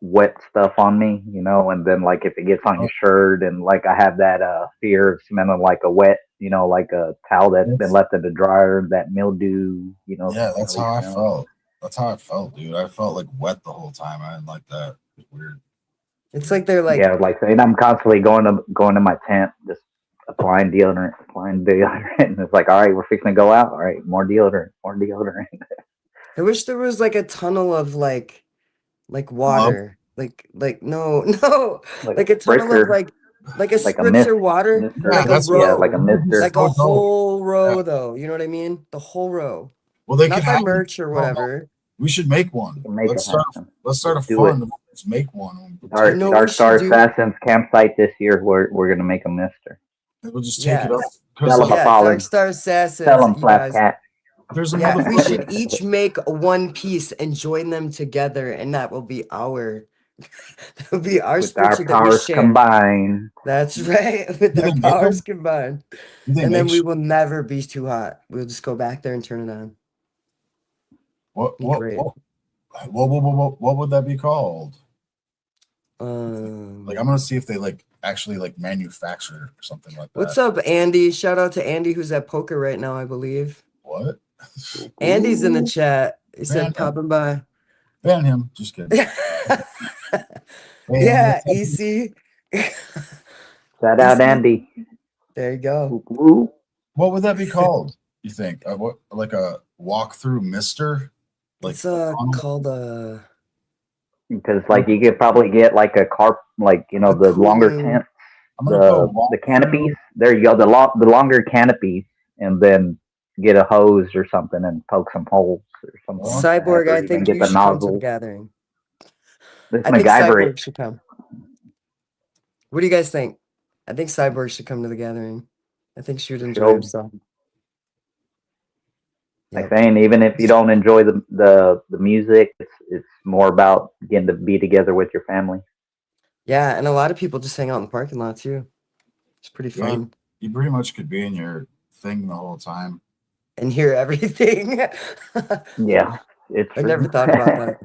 [SPEAKER 5] wet stuff on me, and then like if it gets on your shirt and like I have that fear of smelling like a wet, like a towel that's been left in the dryer, that mildew,
[SPEAKER 4] Yeah, that's
[SPEAKER 5] smelly
[SPEAKER 4] how I
[SPEAKER 5] smell.
[SPEAKER 4] felt. That's how I felt, dude. I felt like wet the whole time. I didn't like that. It was weird.
[SPEAKER 3] It's like they're like,
[SPEAKER 5] Yeah, like saying I'm constantly going to my tent, just applying deodorant, and it's like, all right, we're fixing to go out. All right, more deodorant, more deodorant.
[SPEAKER 3] I wish there was like a tunnel of like water. Like no, no,
[SPEAKER 5] Like
[SPEAKER 3] like
[SPEAKER 5] a
[SPEAKER 3] a tunnel of
[SPEAKER 5] spritzer,
[SPEAKER 3] like a
[SPEAKER 5] like a mist,
[SPEAKER 3] spritzer water,
[SPEAKER 5] mister.
[SPEAKER 3] like a
[SPEAKER 4] that's
[SPEAKER 5] Yeah,
[SPEAKER 3] row,
[SPEAKER 5] like a mister.
[SPEAKER 3] like a
[SPEAKER 4] So dope.
[SPEAKER 3] whole row
[SPEAKER 4] Yeah.
[SPEAKER 3] though. You know what I mean? The whole row.
[SPEAKER 4] Well, they
[SPEAKER 3] Not
[SPEAKER 4] could
[SPEAKER 3] by
[SPEAKER 4] have
[SPEAKER 3] merch or
[SPEAKER 4] no,
[SPEAKER 3] whatever.
[SPEAKER 4] we should make one.
[SPEAKER 5] You can make
[SPEAKER 4] Let's
[SPEAKER 5] it
[SPEAKER 4] start.
[SPEAKER 5] happen.
[SPEAKER 4] Let's start a
[SPEAKER 5] Let's do it.
[SPEAKER 4] fund. Let's make one.
[SPEAKER 5] Our
[SPEAKER 3] You know what
[SPEAKER 5] Dark
[SPEAKER 3] we
[SPEAKER 5] Star
[SPEAKER 3] should do?
[SPEAKER 5] Assassins campsite this year, we're gonna make a mister.
[SPEAKER 4] We'll just take it
[SPEAKER 3] Yeah.
[SPEAKER 4] up.
[SPEAKER 5] Tell 'em
[SPEAKER 3] Yeah,
[SPEAKER 5] Apollo.
[SPEAKER 3] Dark Star
[SPEAKER 5] Tell
[SPEAKER 3] Assassins,
[SPEAKER 5] them
[SPEAKER 3] you
[SPEAKER 5] Flap
[SPEAKER 3] guys.
[SPEAKER 5] Cat.
[SPEAKER 4] There's a
[SPEAKER 3] Yeah, we
[SPEAKER 4] motherfucker.
[SPEAKER 3] should each make one piece and join them together, and that will be our that will be our
[SPEAKER 5] With our
[SPEAKER 3] spreadsheet that we
[SPEAKER 5] powers
[SPEAKER 3] share.
[SPEAKER 5] combined.
[SPEAKER 3] That's right, with
[SPEAKER 4] Do
[SPEAKER 3] our
[SPEAKER 4] they make
[SPEAKER 3] powers
[SPEAKER 4] them?
[SPEAKER 3] combined.
[SPEAKER 4] Do they
[SPEAKER 3] And then
[SPEAKER 4] make
[SPEAKER 3] we
[SPEAKER 4] sh-
[SPEAKER 3] will never be too hot. We'll just go back there and turn it on.
[SPEAKER 4] what
[SPEAKER 3] Be
[SPEAKER 4] what,
[SPEAKER 3] great.
[SPEAKER 4] what would that be called?
[SPEAKER 3] Um,
[SPEAKER 4] Like I'm gonna see if they like actually like manufacture or something like that.
[SPEAKER 3] what's up, Andy? Shout out to Andy, who's at poker right now, I believe.
[SPEAKER 4] What?
[SPEAKER 3] Andy's in the
[SPEAKER 4] Ooh,
[SPEAKER 3] chat. He said
[SPEAKER 4] Man.
[SPEAKER 3] popping by.
[SPEAKER 4] ban him. Just kidding.
[SPEAKER 3] Yeah,
[SPEAKER 4] Ban.
[SPEAKER 3] EC.
[SPEAKER 5] Shout out
[SPEAKER 3] EC.
[SPEAKER 5] Andy.
[SPEAKER 3] There you go.
[SPEAKER 5] Whoop, whoop.
[SPEAKER 4] What would that be called? You think? What like a walkthrough mister? Like
[SPEAKER 3] It's called a
[SPEAKER 5] Because like you could probably get like a carp, like the longer
[SPEAKER 3] cooling-
[SPEAKER 5] tent,
[SPEAKER 4] I'm gonna put
[SPEAKER 5] the canopies. There you go, the longer canopies, and then get a hose or something and poke some holes or something. like that,
[SPEAKER 3] Cyborg.
[SPEAKER 5] or
[SPEAKER 3] I
[SPEAKER 5] even
[SPEAKER 3] think
[SPEAKER 5] get
[SPEAKER 3] you
[SPEAKER 5] the
[SPEAKER 3] should come to the
[SPEAKER 5] nozzles.
[SPEAKER 3] gathering.
[SPEAKER 5] Let's
[SPEAKER 3] I think
[SPEAKER 5] MacGyver
[SPEAKER 3] Cyborg
[SPEAKER 5] it.
[SPEAKER 3] should come. What do you guys think? I think Cyborg should come to the gathering. I think she would enjoy
[SPEAKER 5] Sure.
[SPEAKER 3] himself.
[SPEAKER 5] Like
[SPEAKER 3] Yep.
[SPEAKER 5] saying, even if you don't enjoy the music, it's more about getting to be together with your family.
[SPEAKER 3] Yeah, and a lot of people just hang out in the parking lot too. It's pretty
[SPEAKER 4] Yeah,
[SPEAKER 3] fun.
[SPEAKER 4] you pretty much could be in your thing the whole time.
[SPEAKER 3] And hear everything.
[SPEAKER 5] Yeah, it's.
[SPEAKER 3] I never
[SPEAKER 5] true.
[SPEAKER 3] thought about that.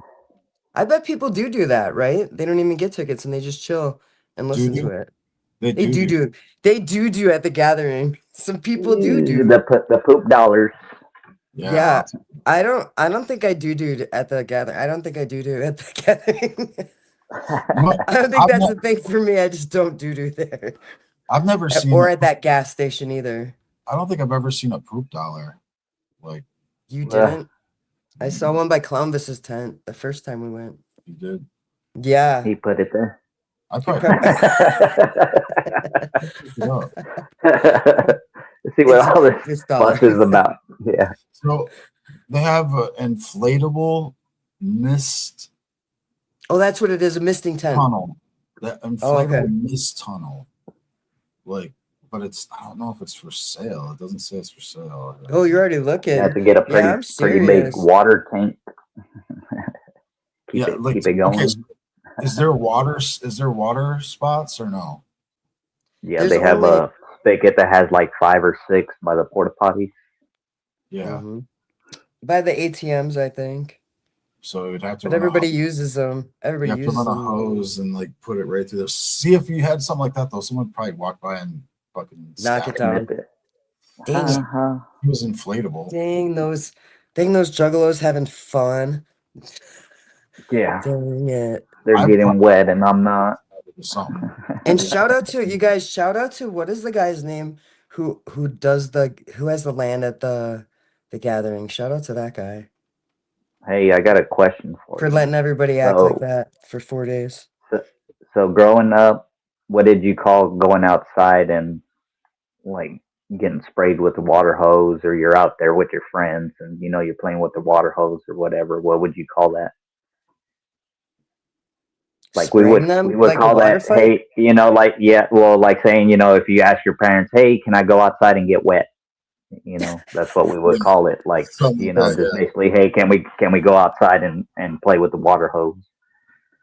[SPEAKER 3] I bet people do that, right? They don't even get tickets and they just chill and listen
[SPEAKER 4] Do
[SPEAKER 3] to
[SPEAKER 4] they?
[SPEAKER 3] it.
[SPEAKER 4] They
[SPEAKER 3] They
[SPEAKER 4] do.
[SPEAKER 3] do. They do at the gathering. Some people do.
[SPEAKER 5] The poop dollars.
[SPEAKER 3] Yeah. I don't think I do at the gathering. I don't think I do at the gathering. I don't think that's the thing for me. I just don't do there.
[SPEAKER 4] I've never seen
[SPEAKER 3] Or at that gas station either.
[SPEAKER 4] I don't think I've ever seen a poop dollar. Like
[SPEAKER 3] You didn't? I saw one by Columbus's tent the first time we went.
[SPEAKER 4] you did.
[SPEAKER 3] Yeah.
[SPEAKER 5] He put it there.
[SPEAKER 4] I probably
[SPEAKER 5] See what all this
[SPEAKER 3] It's
[SPEAKER 5] fuss is about. Yeah.
[SPEAKER 4] So they have an inflatable mist
[SPEAKER 3] Oh, that's what it is, a misting tent.
[SPEAKER 4] tunnel. That inflatable
[SPEAKER 3] Oh, okay.
[SPEAKER 4] mist tunnel. Like, but I don't know if it's for sale. It doesn't say it's for sale.
[SPEAKER 3] Oh, you're already looking.
[SPEAKER 5] You have to get a
[SPEAKER 3] Yeah, I'm
[SPEAKER 5] pretty big
[SPEAKER 3] serious.
[SPEAKER 5] water tank.
[SPEAKER 4] Yeah, like,
[SPEAKER 5] keep it going.
[SPEAKER 4] okay, is there water spots or no?
[SPEAKER 5] Yeah,
[SPEAKER 3] There's
[SPEAKER 5] they have
[SPEAKER 3] only-
[SPEAKER 5] a spigot that has like 5 or 6 by the porta potties.
[SPEAKER 4] Yeah.
[SPEAKER 3] Mhm. By the ATMs, I think.
[SPEAKER 4] So you'd have to
[SPEAKER 3] But
[SPEAKER 4] run
[SPEAKER 3] everybody
[SPEAKER 4] a,
[SPEAKER 3] uses them. Everybody
[SPEAKER 4] you have to
[SPEAKER 3] uses
[SPEAKER 4] run a
[SPEAKER 3] them.
[SPEAKER 4] hose and like put it right through there. See if you had something like that though. Someone would probably walk by and fucking
[SPEAKER 3] Knock
[SPEAKER 4] stab
[SPEAKER 3] it down.
[SPEAKER 5] Nip it.
[SPEAKER 3] Dang it.
[SPEAKER 5] Uh-huh.
[SPEAKER 4] It was inflatable.
[SPEAKER 3] Dang those juggalos having fun.
[SPEAKER 5] Yeah,
[SPEAKER 3] Dang it.
[SPEAKER 5] they're
[SPEAKER 4] I'm
[SPEAKER 5] getting
[SPEAKER 4] fine.
[SPEAKER 5] wet and I'm not.
[SPEAKER 4] Something.
[SPEAKER 3] And shout out to you guys, what is the guy's name who has the land at the gathering? Shout out to that guy
[SPEAKER 5] Hey, I got a question for
[SPEAKER 3] for
[SPEAKER 5] you.
[SPEAKER 3] letting everybody act like
[SPEAKER 5] So-
[SPEAKER 3] that for 4 days.
[SPEAKER 5] So growing up, what did you call going outside and like getting sprayed with the water hose, or you're out there with your friends and you're playing with the water hose or whatever? What would you call that? Like
[SPEAKER 3] Spraying
[SPEAKER 5] we
[SPEAKER 3] them
[SPEAKER 5] would
[SPEAKER 3] like a
[SPEAKER 5] call
[SPEAKER 3] water
[SPEAKER 5] that,
[SPEAKER 3] fight?
[SPEAKER 5] hey, like, yeah, well, like saying, if you ask your parents, hey, can I go outside and get wet? That's what we would call it. Like,
[SPEAKER 4] Something like that,
[SPEAKER 5] just
[SPEAKER 4] yeah.
[SPEAKER 5] basically, hey, can we go outside and play with the water hose?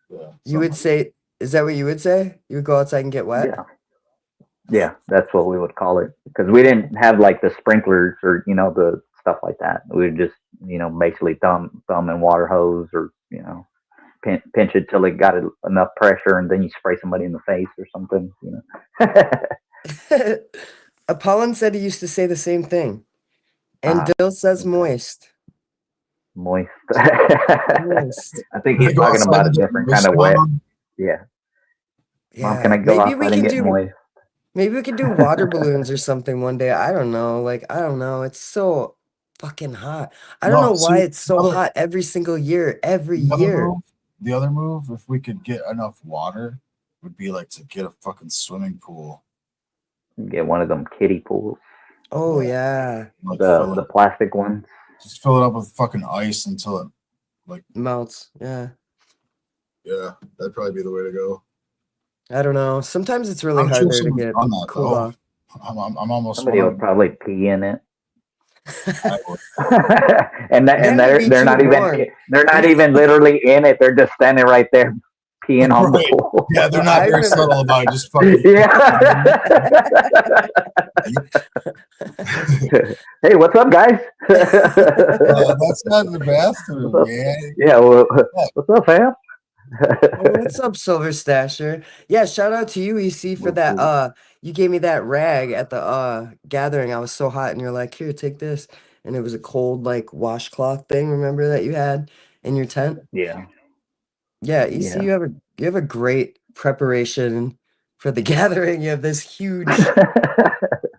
[SPEAKER 4] Yeah,
[SPEAKER 3] You would say, is that what you would say? You would go outside and get wet?
[SPEAKER 5] Yeah. Yeah, that's what we would call it, because we didn't have like the sprinklers or the stuff like that. We would just basically thumb and water hose, or pinch it till it got enough pressure, and then you spray somebody in the face or something.
[SPEAKER 3] Apollon said he used to say the same thing. And
[SPEAKER 5] Ah,
[SPEAKER 3] Dill says
[SPEAKER 5] okay.
[SPEAKER 3] moist.
[SPEAKER 5] Moist.
[SPEAKER 3] Moist.
[SPEAKER 5] I think
[SPEAKER 4] Can I
[SPEAKER 5] he's
[SPEAKER 4] go
[SPEAKER 5] talking
[SPEAKER 4] outside
[SPEAKER 5] about a
[SPEAKER 4] and get
[SPEAKER 5] different kind
[SPEAKER 4] moist,
[SPEAKER 5] of wet.
[SPEAKER 4] Mom?
[SPEAKER 5] Yeah. Mom, can
[SPEAKER 3] Yeah,
[SPEAKER 5] I go outside and get moist?
[SPEAKER 3] maybe we could do water balloons or something one day. I don't know. Like, I don't know. It's so fucking hot. I don't
[SPEAKER 4] No,
[SPEAKER 3] know why
[SPEAKER 4] see,
[SPEAKER 3] it's so hot every single year. Every year.
[SPEAKER 4] the other move, if we could get enough water, would be like to get a fucking swimming pool.
[SPEAKER 5] Get one of them kiddie pools.
[SPEAKER 3] Oh yeah.
[SPEAKER 4] Like
[SPEAKER 5] The plastic ones.
[SPEAKER 4] just fill it up with fucking ice until it
[SPEAKER 3] melts. Yeah.
[SPEAKER 4] Yeah, that'd probably be the way to go.
[SPEAKER 3] I don't know. Sometimes it's really
[SPEAKER 4] I'm
[SPEAKER 3] hard
[SPEAKER 4] sure
[SPEAKER 3] there to
[SPEAKER 4] someone's
[SPEAKER 3] get
[SPEAKER 4] done that,
[SPEAKER 3] cooled
[SPEAKER 4] though.
[SPEAKER 3] off.
[SPEAKER 4] I'm almost
[SPEAKER 5] Somebody will
[SPEAKER 4] 100.
[SPEAKER 5] probably pee in it.
[SPEAKER 4] I would.
[SPEAKER 5] and
[SPEAKER 3] Then it'd be
[SPEAKER 5] they're not
[SPEAKER 3] too
[SPEAKER 5] even
[SPEAKER 3] warm.
[SPEAKER 5] literally in it. They're just standing right there peeing on the
[SPEAKER 4] Right.
[SPEAKER 5] pool.
[SPEAKER 4] Yeah, they're
[SPEAKER 3] Well,
[SPEAKER 4] not
[SPEAKER 3] I
[SPEAKER 4] very
[SPEAKER 3] remember-
[SPEAKER 4] subtle about it. Just fucking.
[SPEAKER 5] Hey, what's up, guys?
[SPEAKER 4] That's not in the bathroom, man.
[SPEAKER 5] Yeah, well, what's up, fam?
[SPEAKER 3] Oh, what's up, Silver Stasher? Yeah, shout out to you, EC, for that. You gave me that rag at the gathering. I was so hot, and you're like, here, take this. And it was a cold, like, washcloth thing, remember, that you had in your tent?
[SPEAKER 5] Yeah.
[SPEAKER 3] Yeah, EC,
[SPEAKER 5] Yeah.
[SPEAKER 3] you have a great preparation for the gathering. You have this huge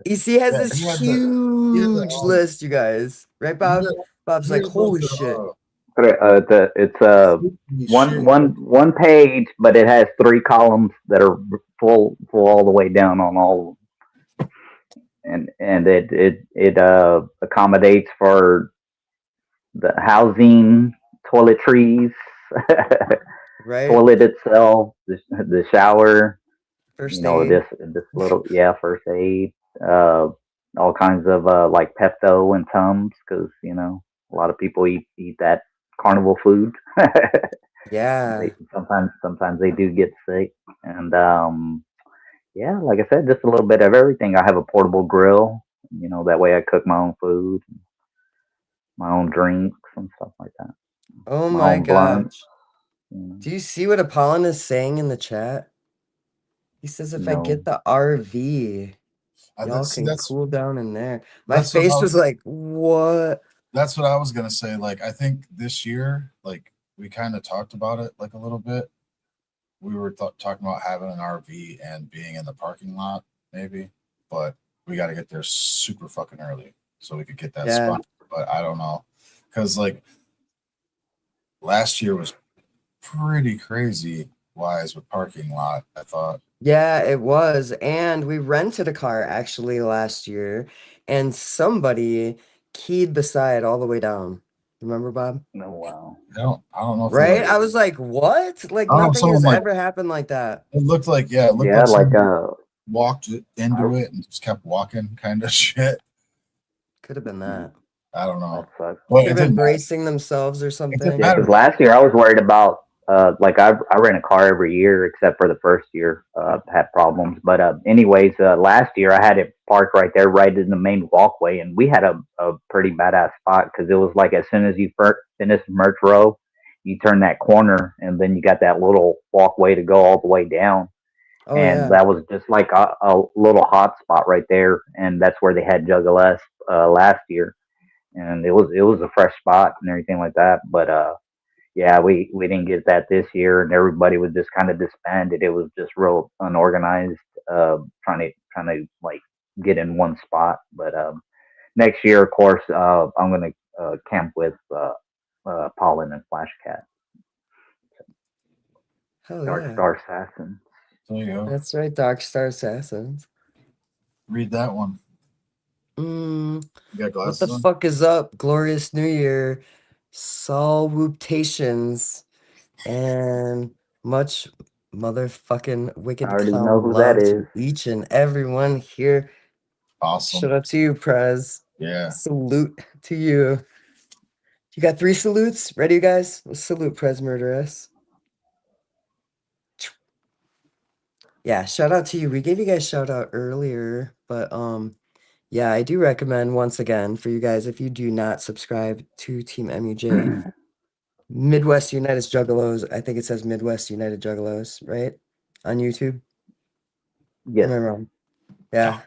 [SPEAKER 3] EC has this
[SPEAKER 4] he had
[SPEAKER 3] huge list, you guys. Right, Bob? Bob's like, holy shit.
[SPEAKER 5] It's one page, but it has 3 columns that are full all the way down on all of them. And it accommodates for the housing, toiletries,
[SPEAKER 3] right?
[SPEAKER 5] Toilet itself, the shower,
[SPEAKER 3] First aid.
[SPEAKER 5] this little first aid, all kinds of like Pepto and Tums, because a lot of people eat that carnival food.
[SPEAKER 3] Yeah.
[SPEAKER 5] Sometimes they do get sick, and like I said, just a little bit of everything. I have a portable grill, that way I cook my own food, my own drinks and stuff like that.
[SPEAKER 3] Oh
[SPEAKER 5] my
[SPEAKER 3] my gosh. Do you see what Apollon is saying in the chat? He says, if I get the RV, y'all can cool down in there. My face was like, what?
[SPEAKER 4] That's what I was going to say. Like, I think this year, like, we kind of talked about it, like, a little bit. We were talking about having an RV and being in the parking lot, maybe. But we got to get there super fucking early so we could get that spot. But I don't know. Because, like, last year was pretty crazy wise with parking lot, I thought.
[SPEAKER 3] Yeah, it was. And we rented a car actually last year, and somebody keyed beside all the way down. Remember, Bob?
[SPEAKER 5] Oh, wow.
[SPEAKER 4] I don't know if
[SPEAKER 3] right? I was like, what? Like, nothing has ever happened like that.
[SPEAKER 4] It looked like, walked into it and just kept walking kind of shit.
[SPEAKER 3] Could have been that.
[SPEAKER 4] I don't know.
[SPEAKER 3] Could have been bracing themselves or something.
[SPEAKER 5] Yeah, because last year I was worried about like I rent a car every year except for the first year. Had problems, but anyways, last year I had it parked right there, right in the main walkway, and we had a pretty badass spot because it was like as soon as you finish merch row, you turn that corner, and then you got that little walkway to go all the way down.
[SPEAKER 3] Oh,
[SPEAKER 5] and that was just like a little hot spot right there, and that's where they had Juggalas last year, and it was a fresh spot and everything like that. But yeah, we didn't get that this year, and everybody was just kind of disbanded. It was just real unorganized, trying to like get in one spot. But next year, of course, I'm gonna camp with Pollen and Flashcat. Dark Star Assassins.
[SPEAKER 4] There you go.
[SPEAKER 3] That's right, Dark Star Assassins.
[SPEAKER 4] Read that one. You got glasses
[SPEAKER 3] what the
[SPEAKER 4] on?
[SPEAKER 3] fuck is up? Glorious New Year. Salutations. And Much motherfucking
[SPEAKER 5] I
[SPEAKER 3] wicked
[SPEAKER 5] already
[SPEAKER 3] clown
[SPEAKER 5] know who that
[SPEAKER 3] love
[SPEAKER 5] is.
[SPEAKER 3] to each and everyone here.
[SPEAKER 4] Awesome.
[SPEAKER 3] Shout out to you, Prez.
[SPEAKER 4] Yeah.
[SPEAKER 3] Salute to you. You got 3 salutes? Ready, you guys? Let's salute Prez Murderess. Yeah, shout out to you. We gave you guys shout out earlier, but yeah, I do recommend once again for you guys, if you do not subscribe to Team MUJ, Midwest United Juggalos. I think it says Midwest United Juggalos, right? On YouTube.
[SPEAKER 5] Yes.
[SPEAKER 3] Am I wrong? Yeah.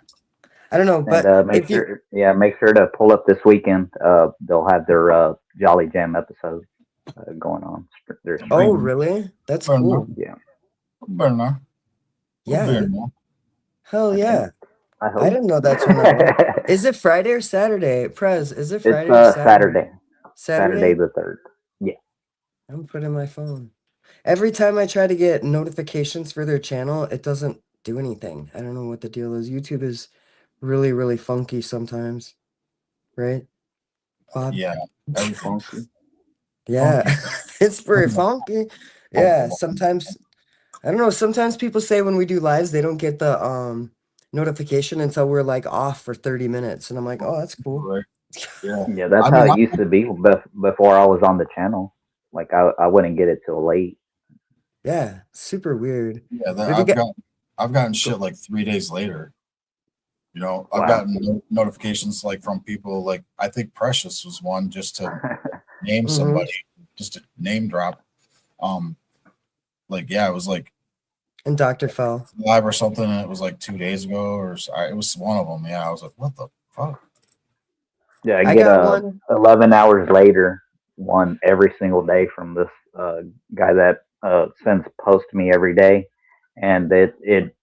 [SPEAKER 3] I don't know,
[SPEAKER 5] And
[SPEAKER 3] but
[SPEAKER 5] make
[SPEAKER 3] if you
[SPEAKER 5] sure, make sure to pull up this weekend. They'll have their Jolly Jam episode going on. Their
[SPEAKER 3] oh
[SPEAKER 5] stream.
[SPEAKER 3] really? That's
[SPEAKER 4] Fair
[SPEAKER 3] cool.
[SPEAKER 4] enough.
[SPEAKER 5] Yeah.
[SPEAKER 4] Better now.
[SPEAKER 3] Yeah. Hell
[SPEAKER 5] I
[SPEAKER 3] yeah.
[SPEAKER 5] think. I
[SPEAKER 3] I
[SPEAKER 5] hope.
[SPEAKER 3] didn't know that's when that was. Is it Friday or Saturday? Prez, is it
[SPEAKER 5] It's
[SPEAKER 3] Friday or Saturday?
[SPEAKER 5] Saturday the 3rd. Yeah.
[SPEAKER 3] I'm putting my phone. Every time I try to get notifications for their channel, it doesn't do anything. I don't know what the deal is. YouTube is really, really funky sometimes. Right? Bob?
[SPEAKER 4] Yeah. Everything.
[SPEAKER 5] Funky.
[SPEAKER 3] Yeah.
[SPEAKER 4] Funky.
[SPEAKER 3] It's very funky. Yeah. Sometimes I don't know. Sometimes people say when we do lives, they don't get the notification until we're like off for 30 minutes. And I'm like, oh, that's cool.
[SPEAKER 4] Right. Yeah.
[SPEAKER 5] Yeah, that's
[SPEAKER 4] I
[SPEAKER 5] how
[SPEAKER 4] mean,
[SPEAKER 5] it used to be before I was on the channel. Like I wouldn't get it till late.
[SPEAKER 3] Yeah. Super weird.
[SPEAKER 4] yeah,
[SPEAKER 3] But if you get
[SPEAKER 4] I've gotten shit like 3 days later. You know, I've
[SPEAKER 5] Wow.
[SPEAKER 4] gotten notifications like from people like I think Precious was one just to name somebody, just to name drop. Like yeah, it was like
[SPEAKER 3] and Dr. Fell.
[SPEAKER 4] live or something, and it was like 2 days ago, or it was one of them. Yeah, I was like, what the fuck?
[SPEAKER 5] Yeah,
[SPEAKER 3] I
[SPEAKER 5] get
[SPEAKER 3] got one.
[SPEAKER 5] 11 hours later one every single day from this guy that sends posts to me every day, and it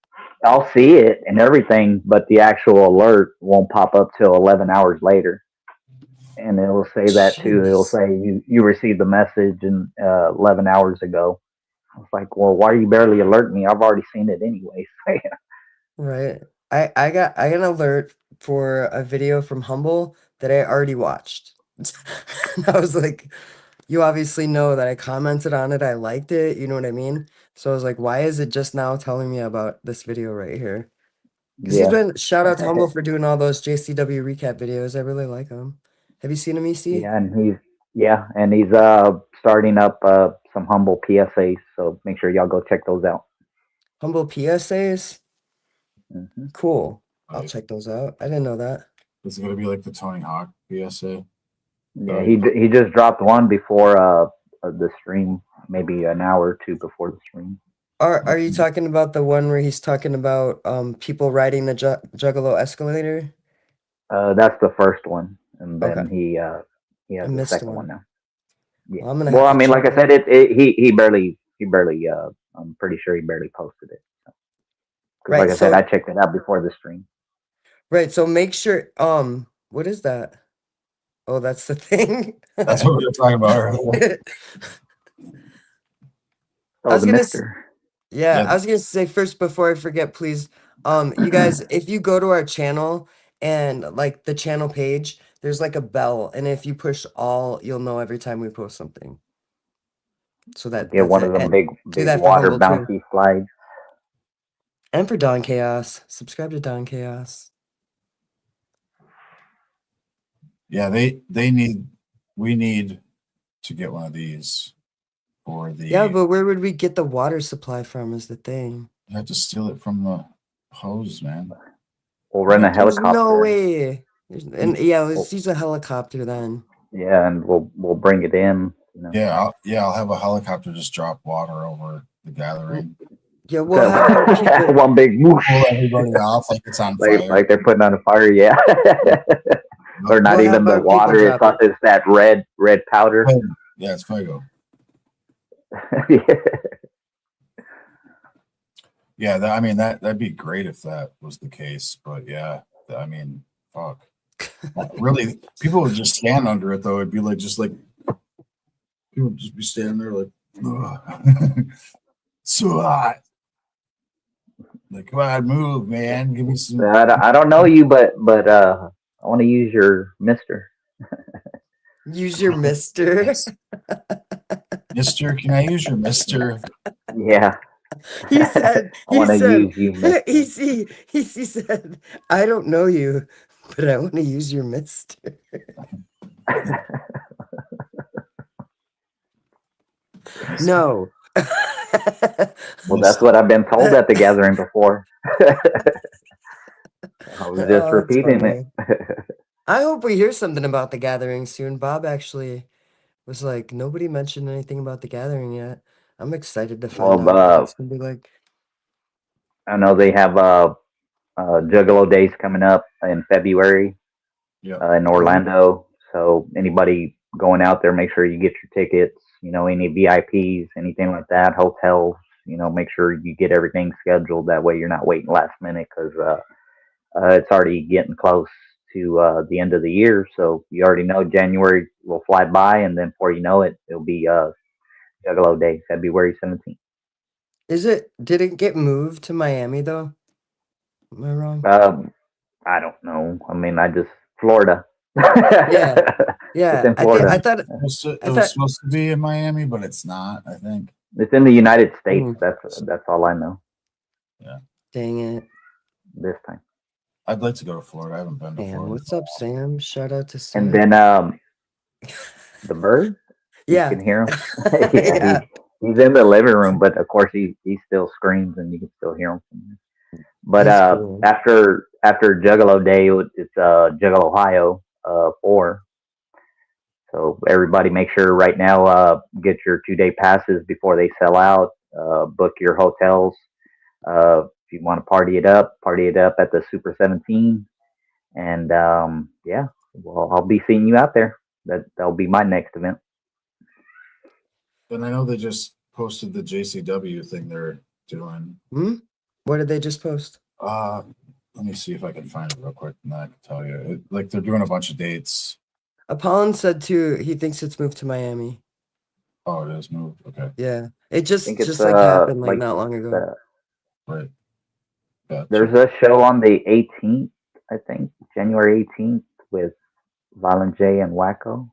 [SPEAKER 5] I'll see it and everything, but the actual alert won't pop up till 11 hours later, and it will say that too. It'll
[SPEAKER 3] Jeez.
[SPEAKER 5] say you received the message in 11 hours ago. I was like, well, why are you barely alerting me? I've already seen it anyway.
[SPEAKER 3] Right. I got an alert for a video from Humble that I already watched. And I was like, you obviously know that I commented on it. I liked it. You know what I mean? So I was like, why is it just now telling me about this video right here? Because he's
[SPEAKER 5] Yeah.
[SPEAKER 3] been shout out to Humble for doing all those JCW recap videos. I really like them. Have you seen him, EC?
[SPEAKER 5] And he's starting up some Humble PSAs, so make sure y'all go check those out.
[SPEAKER 3] Humble PSAs?
[SPEAKER 5] Mm-hmm.
[SPEAKER 3] Cool. I'll
[SPEAKER 4] Right.
[SPEAKER 3] check those out. I didn't know that.
[SPEAKER 4] It's gonna be like the Tony Hawk PSA.
[SPEAKER 5] Yeah, he just dropped one before the stream, maybe an hour or two before the stream.
[SPEAKER 3] Are you talking about the one where he's talking about people riding the Juggalo escalator?
[SPEAKER 5] That's the first one, and then
[SPEAKER 3] Okay.
[SPEAKER 5] he
[SPEAKER 3] I
[SPEAKER 5] has the
[SPEAKER 3] missed
[SPEAKER 5] second
[SPEAKER 3] one.
[SPEAKER 5] one now. Yeah.
[SPEAKER 3] Well, I'm gonna
[SPEAKER 5] Well, I
[SPEAKER 3] have to
[SPEAKER 5] mean, like
[SPEAKER 3] check
[SPEAKER 5] I said, he barely I'm pretty sure he barely posted it. Because
[SPEAKER 3] Right,
[SPEAKER 5] like I said,
[SPEAKER 3] so
[SPEAKER 5] I checked it out before the stream.
[SPEAKER 3] right, so make sure what is that? Oh, that's the thing.
[SPEAKER 4] That's what we were talking about earlier.
[SPEAKER 3] I
[SPEAKER 5] Oh,
[SPEAKER 3] was
[SPEAKER 5] the
[SPEAKER 3] gonna
[SPEAKER 5] Mister.
[SPEAKER 3] I was gonna say first before I forget, please, you guys, if you go to our channel and like the channel page, there's like a bell, and if you push all, you'll know every time we post something. So
[SPEAKER 5] Get
[SPEAKER 3] that's
[SPEAKER 5] one
[SPEAKER 3] it.
[SPEAKER 5] of them
[SPEAKER 3] And
[SPEAKER 5] big
[SPEAKER 3] do that for
[SPEAKER 5] water
[SPEAKER 3] Humble too.
[SPEAKER 5] bouncy slides.
[SPEAKER 3] And for Don Chaos. Subscribe to Don Chaos.
[SPEAKER 4] Yeah, we need to get one of these for the.
[SPEAKER 3] Yeah, but where would we get the water supply from is the thing.
[SPEAKER 4] You have to steal it from the hose, man.
[SPEAKER 5] We'll rent a
[SPEAKER 3] There's
[SPEAKER 5] helicopter.
[SPEAKER 3] no way. And yeah, let's use a helicopter then.
[SPEAKER 5] Yeah, and we'll bring it in. You know.
[SPEAKER 4] Yeah, I'll have a helicopter just drop water over the gathering.
[SPEAKER 3] Yeah, we'll have our people.
[SPEAKER 5] One big whoosh.
[SPEAKER 4] Pull everybody off like it's on fire.
[SPEAKER 5] Like they're putting on a fire, yeah. Or not
[SPEAKER 3] We'll
[SPEAKER 5] even
[SPEAKER 3] have
[SPEAKER 5] the
[SPEAKER 3] our people
[SPEAKER 5] water,
[SPEAKER 3] drop
[SPEAKER 5] it's that red powder.
[SPEAKER 4] Yeah, it's fuego. Yeah, I mean that'd be great if that was the case, but yeah, I mean, fuck. Really, people would just stand under it though. It'd be like people would just be standing there like, ugh. So hot. Like, come on, move, man. Give me some.
[SPEAKER 5] I don't know you, but I want to use your Mister.
[SPEAKER 3] Use your Mister.
[SPEAKER 4] Mister, can I use your Mister?
[SPEAKER 5] Yeah.
[SPEAKER 3] He said,
[SPEAKER 5] I want to use you, mister.
[SPEAKER 3] he said, I don't know you, but I want to use your mister. No.
[SPEAKER 5] Well, that's what I've been told at the gathering before. I was just
[SPEAKER 3] Oh, that's
[SPEAKER 5] repeating it.
[SPEAKER 3] funny. I hope we hear something about the gathering soon. Bob actually was like, nobody mentioned anything about the gathering yet. I'm excited to find
[SPEAKER 5] Well,
[SPEAKER 3] out what it's gonna be like.
[SPEAKER 5] I know they have Juggalo Days coming up in February in Orlando. So anybody going out there, make sure you get your tickets. You know, any VIPs, anything like that, hotels. You know, make sure you get everything scheduled. That way, you're not waiting last minute because it's already getting close to the end of the year. So you already know January will fly by, and then before you know it, it'll be Juggalo Day, February 17th.
[SPEAKER 3] Did it get moved to Miami though? Am I wrong?
[SPEAKER 5] I don't know. I mean, Florida.
[SPEAKER 3] Yeah.
[SPEAKER 5] It's
[SPEAKER 3] Yeah.
[SPEAKER 5] in Florida.
[SPEAKER 3] I thought
[SPEAKER 4] It was supposed to be in Miami, but it's not, I think.
[SPEAKER 5] It's in the United States. That's all I know.
[SPEAKER 4] Yeah.
[SPEAKER 3] Dang it.
[SPEAKER 5] This time.
[SPEAKER 4] I'd like to go to Florida. I haven't been to
[SPEAKER 3] Sam,
[SPEAKER 4] Florida.
[SPEAKER 3] what's up, Sam? Shout out to Sam.
[SPEAKER 5] And then the bird.
[SPEAKER 3] Yeah.
[SPEAKER 5] You can hear him. Yeah, he's in the living room, but of course he still screams and you can still hear him from there. But
[SPEAKER 3] cool.
[SPEAKER 5] after Juggalo Day, it's Juggalo Ohio 4. So everybody, make sure right now get your 2-day passes before they sell out. Book your hotels. If you want to party it up at the Super 17. And yeah, well, I'll be seeing you out there. That'll be my next event.
[SPEAKER 4] And I know they just posted the JCW thing they're doing.
[SPEAKER 3] What did they just post?
[SPEAKER 4] Let me see if I can find it real quick, and then I can tell you. Like they're doing a bunch of dates.
[SPEAKER 3] Apollon said too. He thinks it's moved to Miami.
[SPEAKER 4] Oh, it is moved. Okay.
[SPEAKER 3] Yeah, it just happened like not long ago.
[SPEAKER 4] Right. Gotcha.
[SPEAKER 5] There's a show on the 18th, I think, January 18th, with Violent J and Wacko.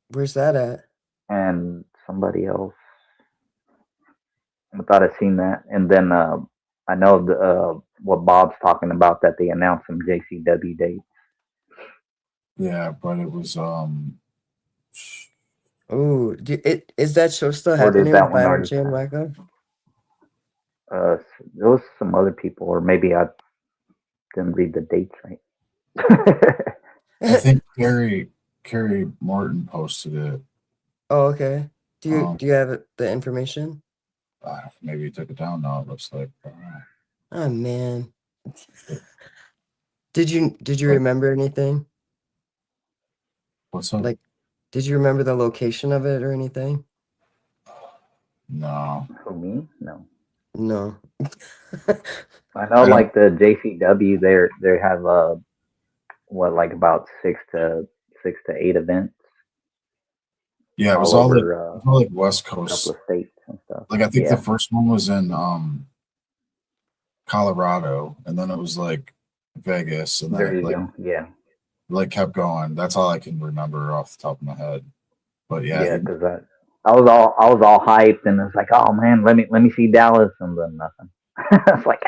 [SPEAKER 3] Where's that at?
[SPEAKER 5] And somebody else. I thought I'd seen that. And then I know what Bob's talking about, that they announced some JCW dates.
[SPEAKER 4] Yeah, but it was
[SPEAKER 3] Oh, is that show still
[SPEAKER 5] Or
[SPEAKER 3] happening
[SPEAKER 5] did that
[SPEAKER 3] with
[SPEAKER 5] one
[SPEAKER 3] Byron
[SPEAKER 5] already
[SPEAKER 3] J and
[SPEAKER 5] pass?
[SPEAKER 3] Wacko?
[SPEAKER 5] There was some other people, or maybe I didn't read the dates right.
[SPEAKER 4] I think Carrie Morton posted it.
[SPEAKER 3] Oh, okay. Do you have the information?
[SPEAKER 4] Maybe you took it down now. It looks like.
[SPEAKER 3] Oh man. Did you remember anything?
[SPEAKER 4] What's up?
[SPEAKER 3] Like, did you remember the location of it or anything?
[SPEAKER 4] No.
[SPEAKER 5] For me, no.
[SPEAKER 3] No.
[SPEAKER 5] I know, like the JCW, they have like about 6 to 8 events.
[SPEAKER 4] Yeah, it was all like West Coast,
[SPEAKER 5] couple of states and stuff.
[SPEAKER 4] Like I think the first one was in Colorado, and then it was like Vegas, and then it like kept going. That's all I can remember off the top of my head. But yeah,
[SPEAKER 5] because I was all hyped, and it's like, oh man, let me see Dallas, and then nothing. It's like,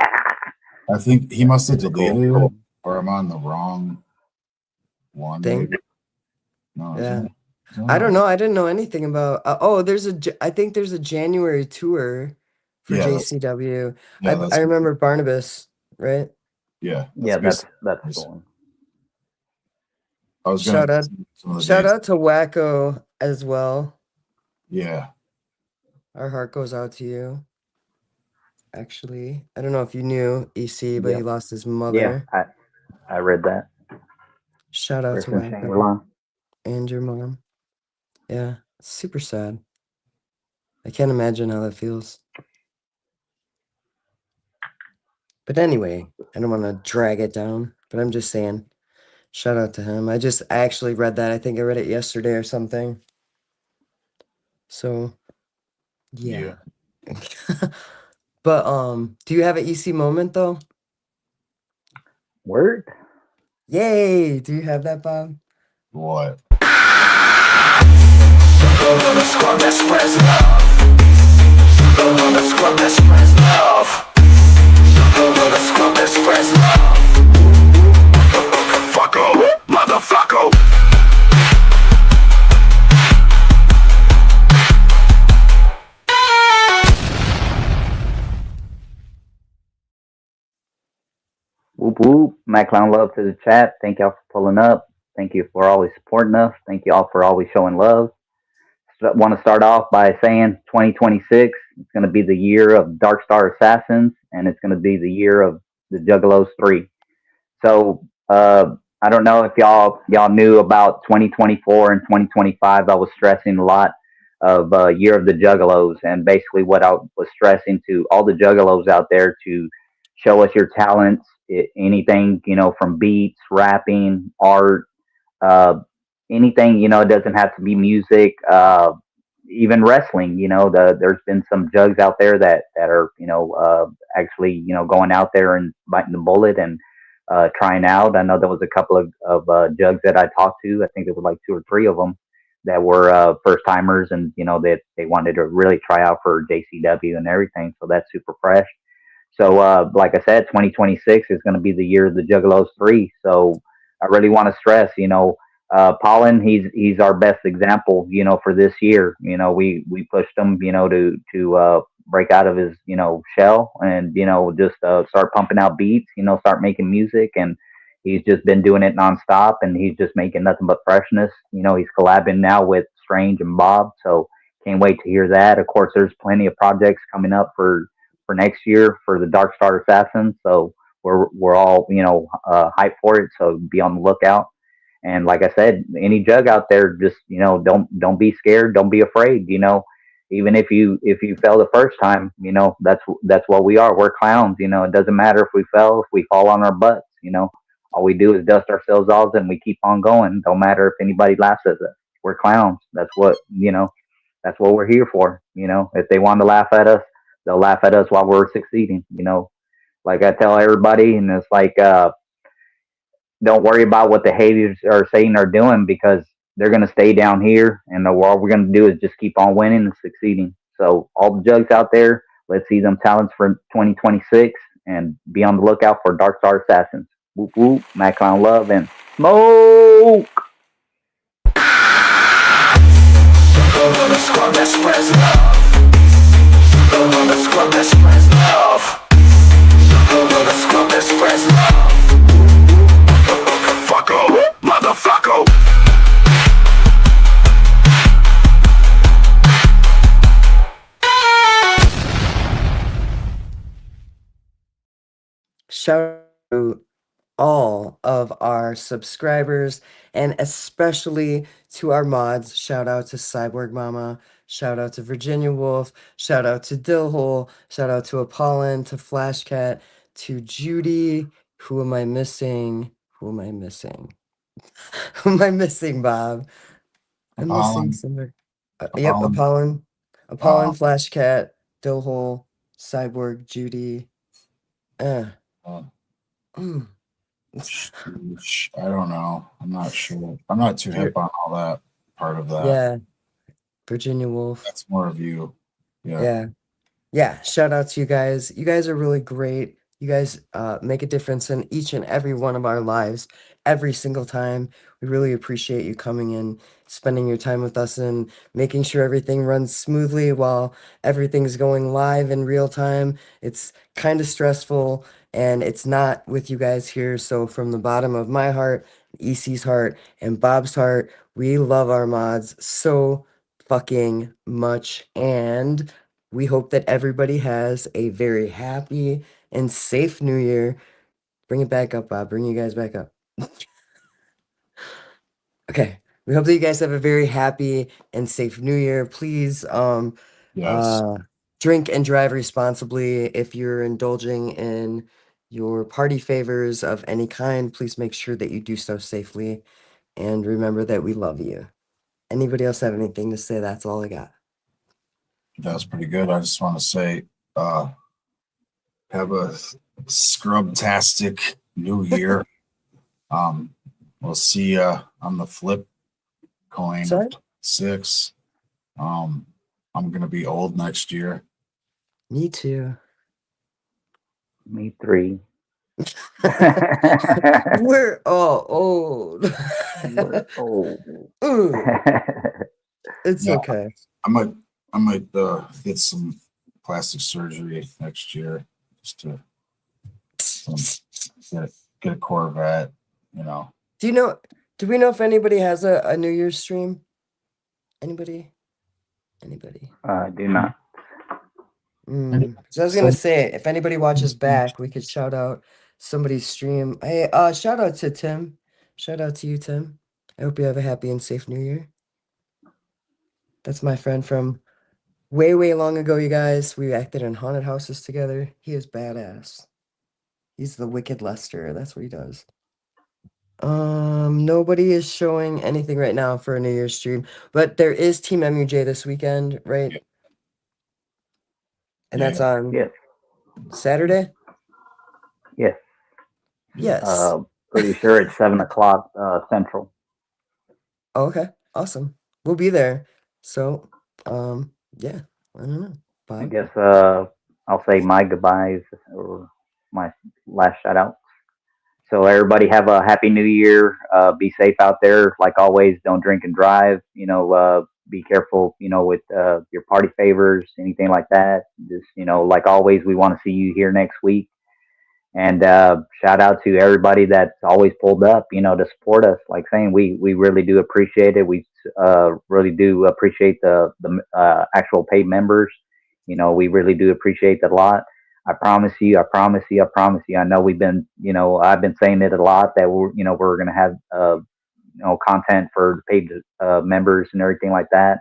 [SPEAKER 4] I think he must have deleted it, or I'm on the wrong one.
[SPEAKER 3] Thing?
[SPEAKER 4] Maybe. No,
[SPEAKER 3] Yeah. I don't know. I didn't know anything about. I think there's a January tour for JCW. I remember Barnabas, right?
[SPEAKER 4] Yeah.
[SPEAKER 5] That's the one.
[SPEAKER 4] I was
[SPEAKER 3] shout out to Wacko as well.
[SPEAKER 4] Yeah.
[SPEAKER 3] Our heart goes out to you. Actually, I don't know if you knew EC, but he lost his mother.
[SPEAKER 5] Yeah, I read that.
[SPEAKER 3] Shout out to Wacko and your mom. Yeah, super sad. I can't imagine how that feels. But anyway, I don't want to drag it down, but I'm just saying, shout out to him. I actually read that. I think I read it yesterday or something. So, yeah. But do you have an EC moment though?
[SPEAKER 5] Word?
[SPEAKER 3] Yay! Do you have that, Bob?
[SPEAKER 4] What?
[SPEAKER 5] Whoop whoop. Matt Clown love to the chat. Thank y'all for pulling up. Thank you for always supporting us. Thank y'all for always showing love. Want to start off by saying 2026 is going to be the year of Dark Star Assassins, and it's going to be the year of the Juggalos 3. So I don't know if y'all knew about 2024 and 2025. I was stressing a lot of Year of the Juggalos, and basically what I was stressing to all the Juggalos out there to show us your talents, anything from beats, rapping, art, uh, anything. It doesn't have to be music. Even wrestling. There's been some jugs out there that are actually going out there and biting the bullet and trying out. I know there was a couple of jugs that I talked to. I think there were like 2 or 3 of them that were first timers, and they wanted to really try out for JCW and everything. So that's super fresh. So like I said, 2026 is going to be the year of the Juggalos 3. So I really want to stress, Paulin, he's our best example, for this year. We pushed him, to break out of his, shell and, just start pumping out beats, start making music. And he's just been doing it nonstop, and he's just making nothing but freshness. He's collabing now with Strange and Bob. So can't wait to hear that. Of course, there's plenty of projects coming up for next year for the Dark Star Assassins. So we're all, hyped for it. So be on the lookout. And like I said, any jug out there, just don't be scared, don't be afraid. Even if you fell the first time, that's what we are. We're clowns. It doesn't matter if we fell, if we fall on our butts. All we do is dust ourselves off and we keep on going. Don't matter if anybody laughs at us. We're clowns. That's what That's what we're here for. If they want to laugh at us, they'll laugh at us while we're succeeding. Like I tell everybody, and it's like, don't worry about what the haters are saying or doing, because they're going to stay down here, and all we're going to do is just keep on winning and succeeding. So all the jugs out there, let's see them talents for 2026, and be on the lookout for Dark Star Assassins. Whoop whoop, Mac on love and smoke.
[SPEAKER 3] Shout out to all of our subscribers, and especially to our mods. Shout out to Cyborg Mama. Shout out to Virginia Wolf. Shout out to Dillhole. Shout out to Apollon, to Flashcat, to Judy. Who am I missing? Who am I missing? Who am I missing, Bob? I'm missing somebody. Yep, Apollon. Flashcat, Dillhole, Cyborg, Judy. Mm.
[SPEAKER 4] I don't know. I'm not sure. I'm not too hip on all that part of that.
[SPEAKER 3] Yeah. Virginia Wolf.
[SPEAKER 4] That's more of you. Yeah.
[SPEAKER 3] Yeah. Shout out to you guys. You guys are really great. You guys make a difference in each and every one of our lives every single time. We really appreciate you coming in, spending your time with us, and making sure everything runs smoothly while everything's going live in real time. It's kind of stressful, and it's not with you guys here. So from the bottom of my heart, EC's heart, and Bob's heart, we love our mods so fucking much. And we hope that everybody has a very happy and safe New Year. Bring it back up, Bob. Bring you guys back up. Okay. We hope that you guys have a very happy and safe New Year. Please
[SPEAKER 4] Yes.
[SPEAKER 3] drink and drive responsibly. If you're indulging in your party favors of any kind, please make sure that you do so safely. And remember that we love you. Anybody else have anything to say? That's all I got.
[SPEAKER 4] That was pretty good. I just want to say, have a scrubtastic new year. We'll see you on the flip coin.
[SPEAKER 3] Sorry?
[SPEAKER 4] 6. I'm gonna be old next year.
[SPEAKER 3] Me too.
[SPEAKER 5] Me 3.
[SPEAKER 3] We're all old.
[SPEAKER 5] We're old.
[SPEAKER 3] Ooh, it's
[SPEAKER 4] Yeah,
[SPEAKER 3] okay.
[SPEAKER 4] I might get some plastic surgery next year just to get a Corvette. You know.
[SPEAKER 3] Do we know if anybody has a New Year's stream? Anybody?
[SPEAKER 5] Do not.
[SPEAKER 3] So I was gonna say, if anybody watches back, we could shout out somebody's stream. Hey, shout out to Tim. Shout out to you, Tim. I hope you have a happy and safe New Year. That's my friend from way, way long ago, you guys. We acted in haunted houses together. He is badass. He's the Wicked Lester. That's what he does. Nobody is showing anything right now for a New Year's stream, but there is Team MUJ this weekend, right?
[SPEAKER 4] Yeah.
[SPEAKER 3] And that's on
[SPEAKER 5] Yes.
[SPEAKER 3] Saturday?
[SPEAKER 5] Yes.
[SPEAKER 3] Yes.
[SPEAKER 5] Pretty sure it's 7 o'clock Central.
[SPEAKER 3] Oh, okay. Awesome. We'll be there. So, yeah. I don't know.
[SPEAKER 5] I
[SPEAKER 3] Bob?
[SPEAKER 5] guess I'll say my goodbyes or my last shout out. So everybody have a happy new year. Be safe out there. Like always, don't drink and drive. Be careful, with your party favors, anything like that. Just, like always, we want to see you here next week. And shout out to everybody that's always pulled up, to support us. Like saying, we really do appreciate it. We really do appreciate the actual paid members. We really do appreciate that a lot. I promise you, I promise you, I promise you. I know we've been, I've been saying it a lot that we're going to have, content for the paid members and everything like that.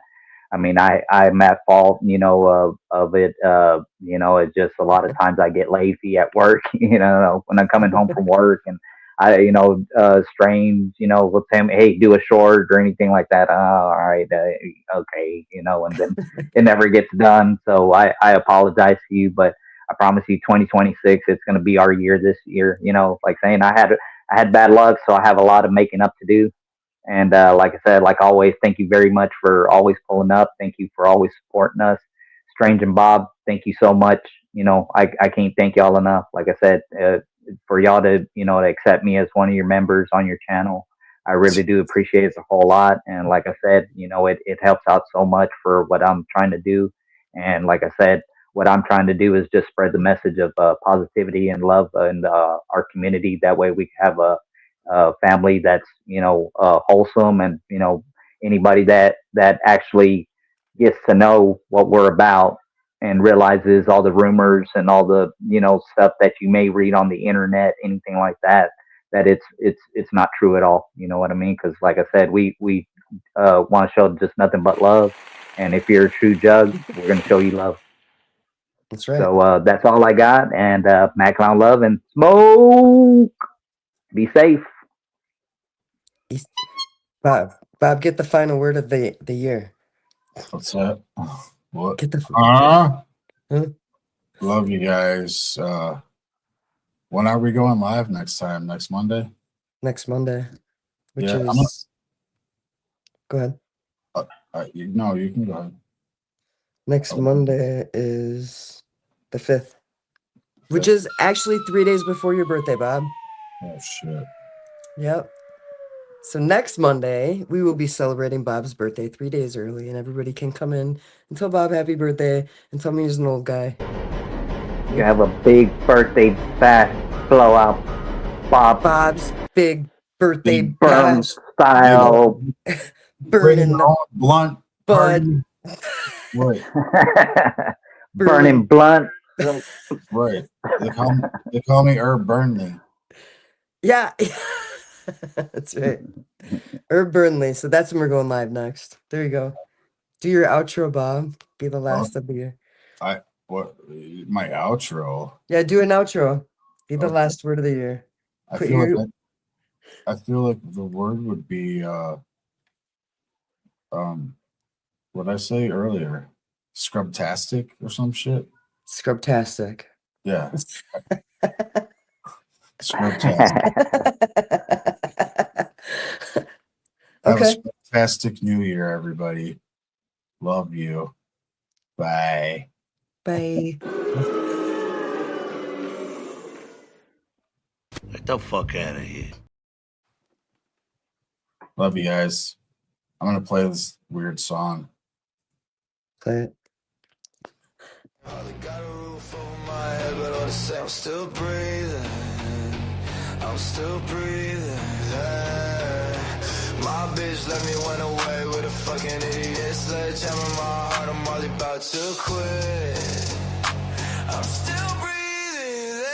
[SPEAKER 5] I mean, I'm at fault, of it. It's just a lot of times I get lazy at work, when I'm coming home from work and Strange, will tell me, hey, do a short or anything like that. Oh, all right. Okay. And then it never gets done. So I apologize to you, but I promise you 2026, it's going to be our year this year, like saying I had bad luck. So I have a lot of making up to do. And like I said, like always, thank you very much for always pulling up. Thank you for always supporting us. Strange and Bob, thank you so much. I can't thank y'all enough. Like I said, for y'all to, to accept me as one of your members on your channel. I really do appreciate it a whole lot. And like I said, it helps out so much for what I'm trying to do. And like I said, what I'm trying to do is just spread the message of positivity and love in our community. That way we have a family that's wholesome, and anybody that actually gets to know what we're about and realizes all the rumors and all the stuff that you may read on the internet, anything like that, that it's not true at all. You know what I mean? Because like I said, we want to show just nothing but love, and if you're a true jug, we're going to show you love.
[SPEAKER 3] That's right.
[SPEAKER 5] So that's all I got. And Mac Clown love and smoke. Be safe.
[SPEAKER 3] Bob, get the final word of the year.
[SPEAKER 4] What's that? What?
[SPEAKER 3] Get the
[SPEAKER 4] Huh?
[SPEAKER 3] Huh?
[SPEAKER 4] Love you guys. When are we going live next time? Next Monday?
[SPEAKER 3] Next Monday, which
[SPEAKER 4] Yeah,
[SPEAKER 3] is. Go ahead.
[SPEAKER 4] No, you can go ahead.
[SPEAKER 3] Next Monday is the 5th, which is actually 3 days before your birthday, Bob.
[SPEAKER 4] Oh shit.
[SPEAKER 3] Yep. So next Monday, we will be celebrating Bob's birthday 3 days early, and everybody can come in and tell Bob happy birthday and tell me he's an old guy.
[SPEAKER 5] You have a big birthday bash blowout, Bob.
[SPEAKER 3] Bob's big birthday
[SPEAKER 5] burn
[SPEAKER 3] bash.
[SPEAKER 5] style.
[SPEAKER 3] Burning the
[SPEAKER 4] blunt
[SPEAKER 3] bud.
[SPEAKER 4] Right.
[SPEAKER 5] Burning blunt.
[SPEAKER 4] Right. They call me Herb Burnley.
[SPEAKER 3] Yeah. That's right. Herb Burnley. So that's when we're going live next. There you go. Do your outro, Bob. Be the last of the year.
[SPEAKER 4] What my outro?
[SPEAKER 3] Yeah, do an outro. Be the last word of the year.
[SPEAKER 4] I feel like the word would be what I say earlier? Scrubtastic or some shit.
[SPEAKER 3] Scrubtastic.
[SPEAKER 4] Yeah. Scrubtastic. Have a fantastic new year, everybody. Love you. Bye.
[SPEAKER 3] Bye.
[SPEAKER 6] Get the fuck out of here.
[SPEAKER 4] Love you guys. I'm gonna play this weird song.
[SPEAKER 3] Play it.
[SPEAKER 10] Got a roof over my head, but all the same, I'm still breathing. I'm still breathing. My bitch let me went away with a fucking idiot. Sledgehammer in my heart, I'm all about to quit. I'm still breathing.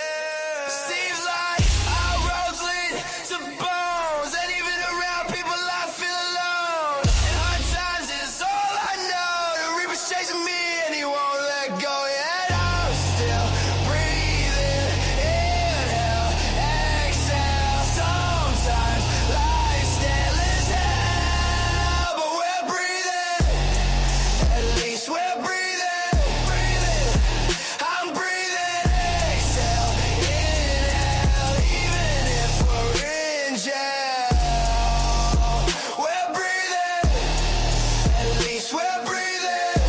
[SPEAKER 10] Seems like our roads lead to bones, and even around people I feel alone. In hard times is all I know. The reaper's chasing me and he won't let go. Yet I'm still breathing. Inhale, exhale. Sometimes life's still as hell, but we're breathing. At least we're breathing. I'm breathing. Exhale, inhale. Even if we're in jail, we're breathing. At least we're breathing.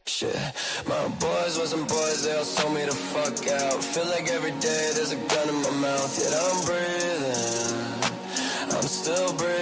[SPEAKER 10] Shit, my boys wasn't boys, they all told me to fuck out. Feel like every day there's a gun in my mouth, yet I'm breathing. I'm still breathing.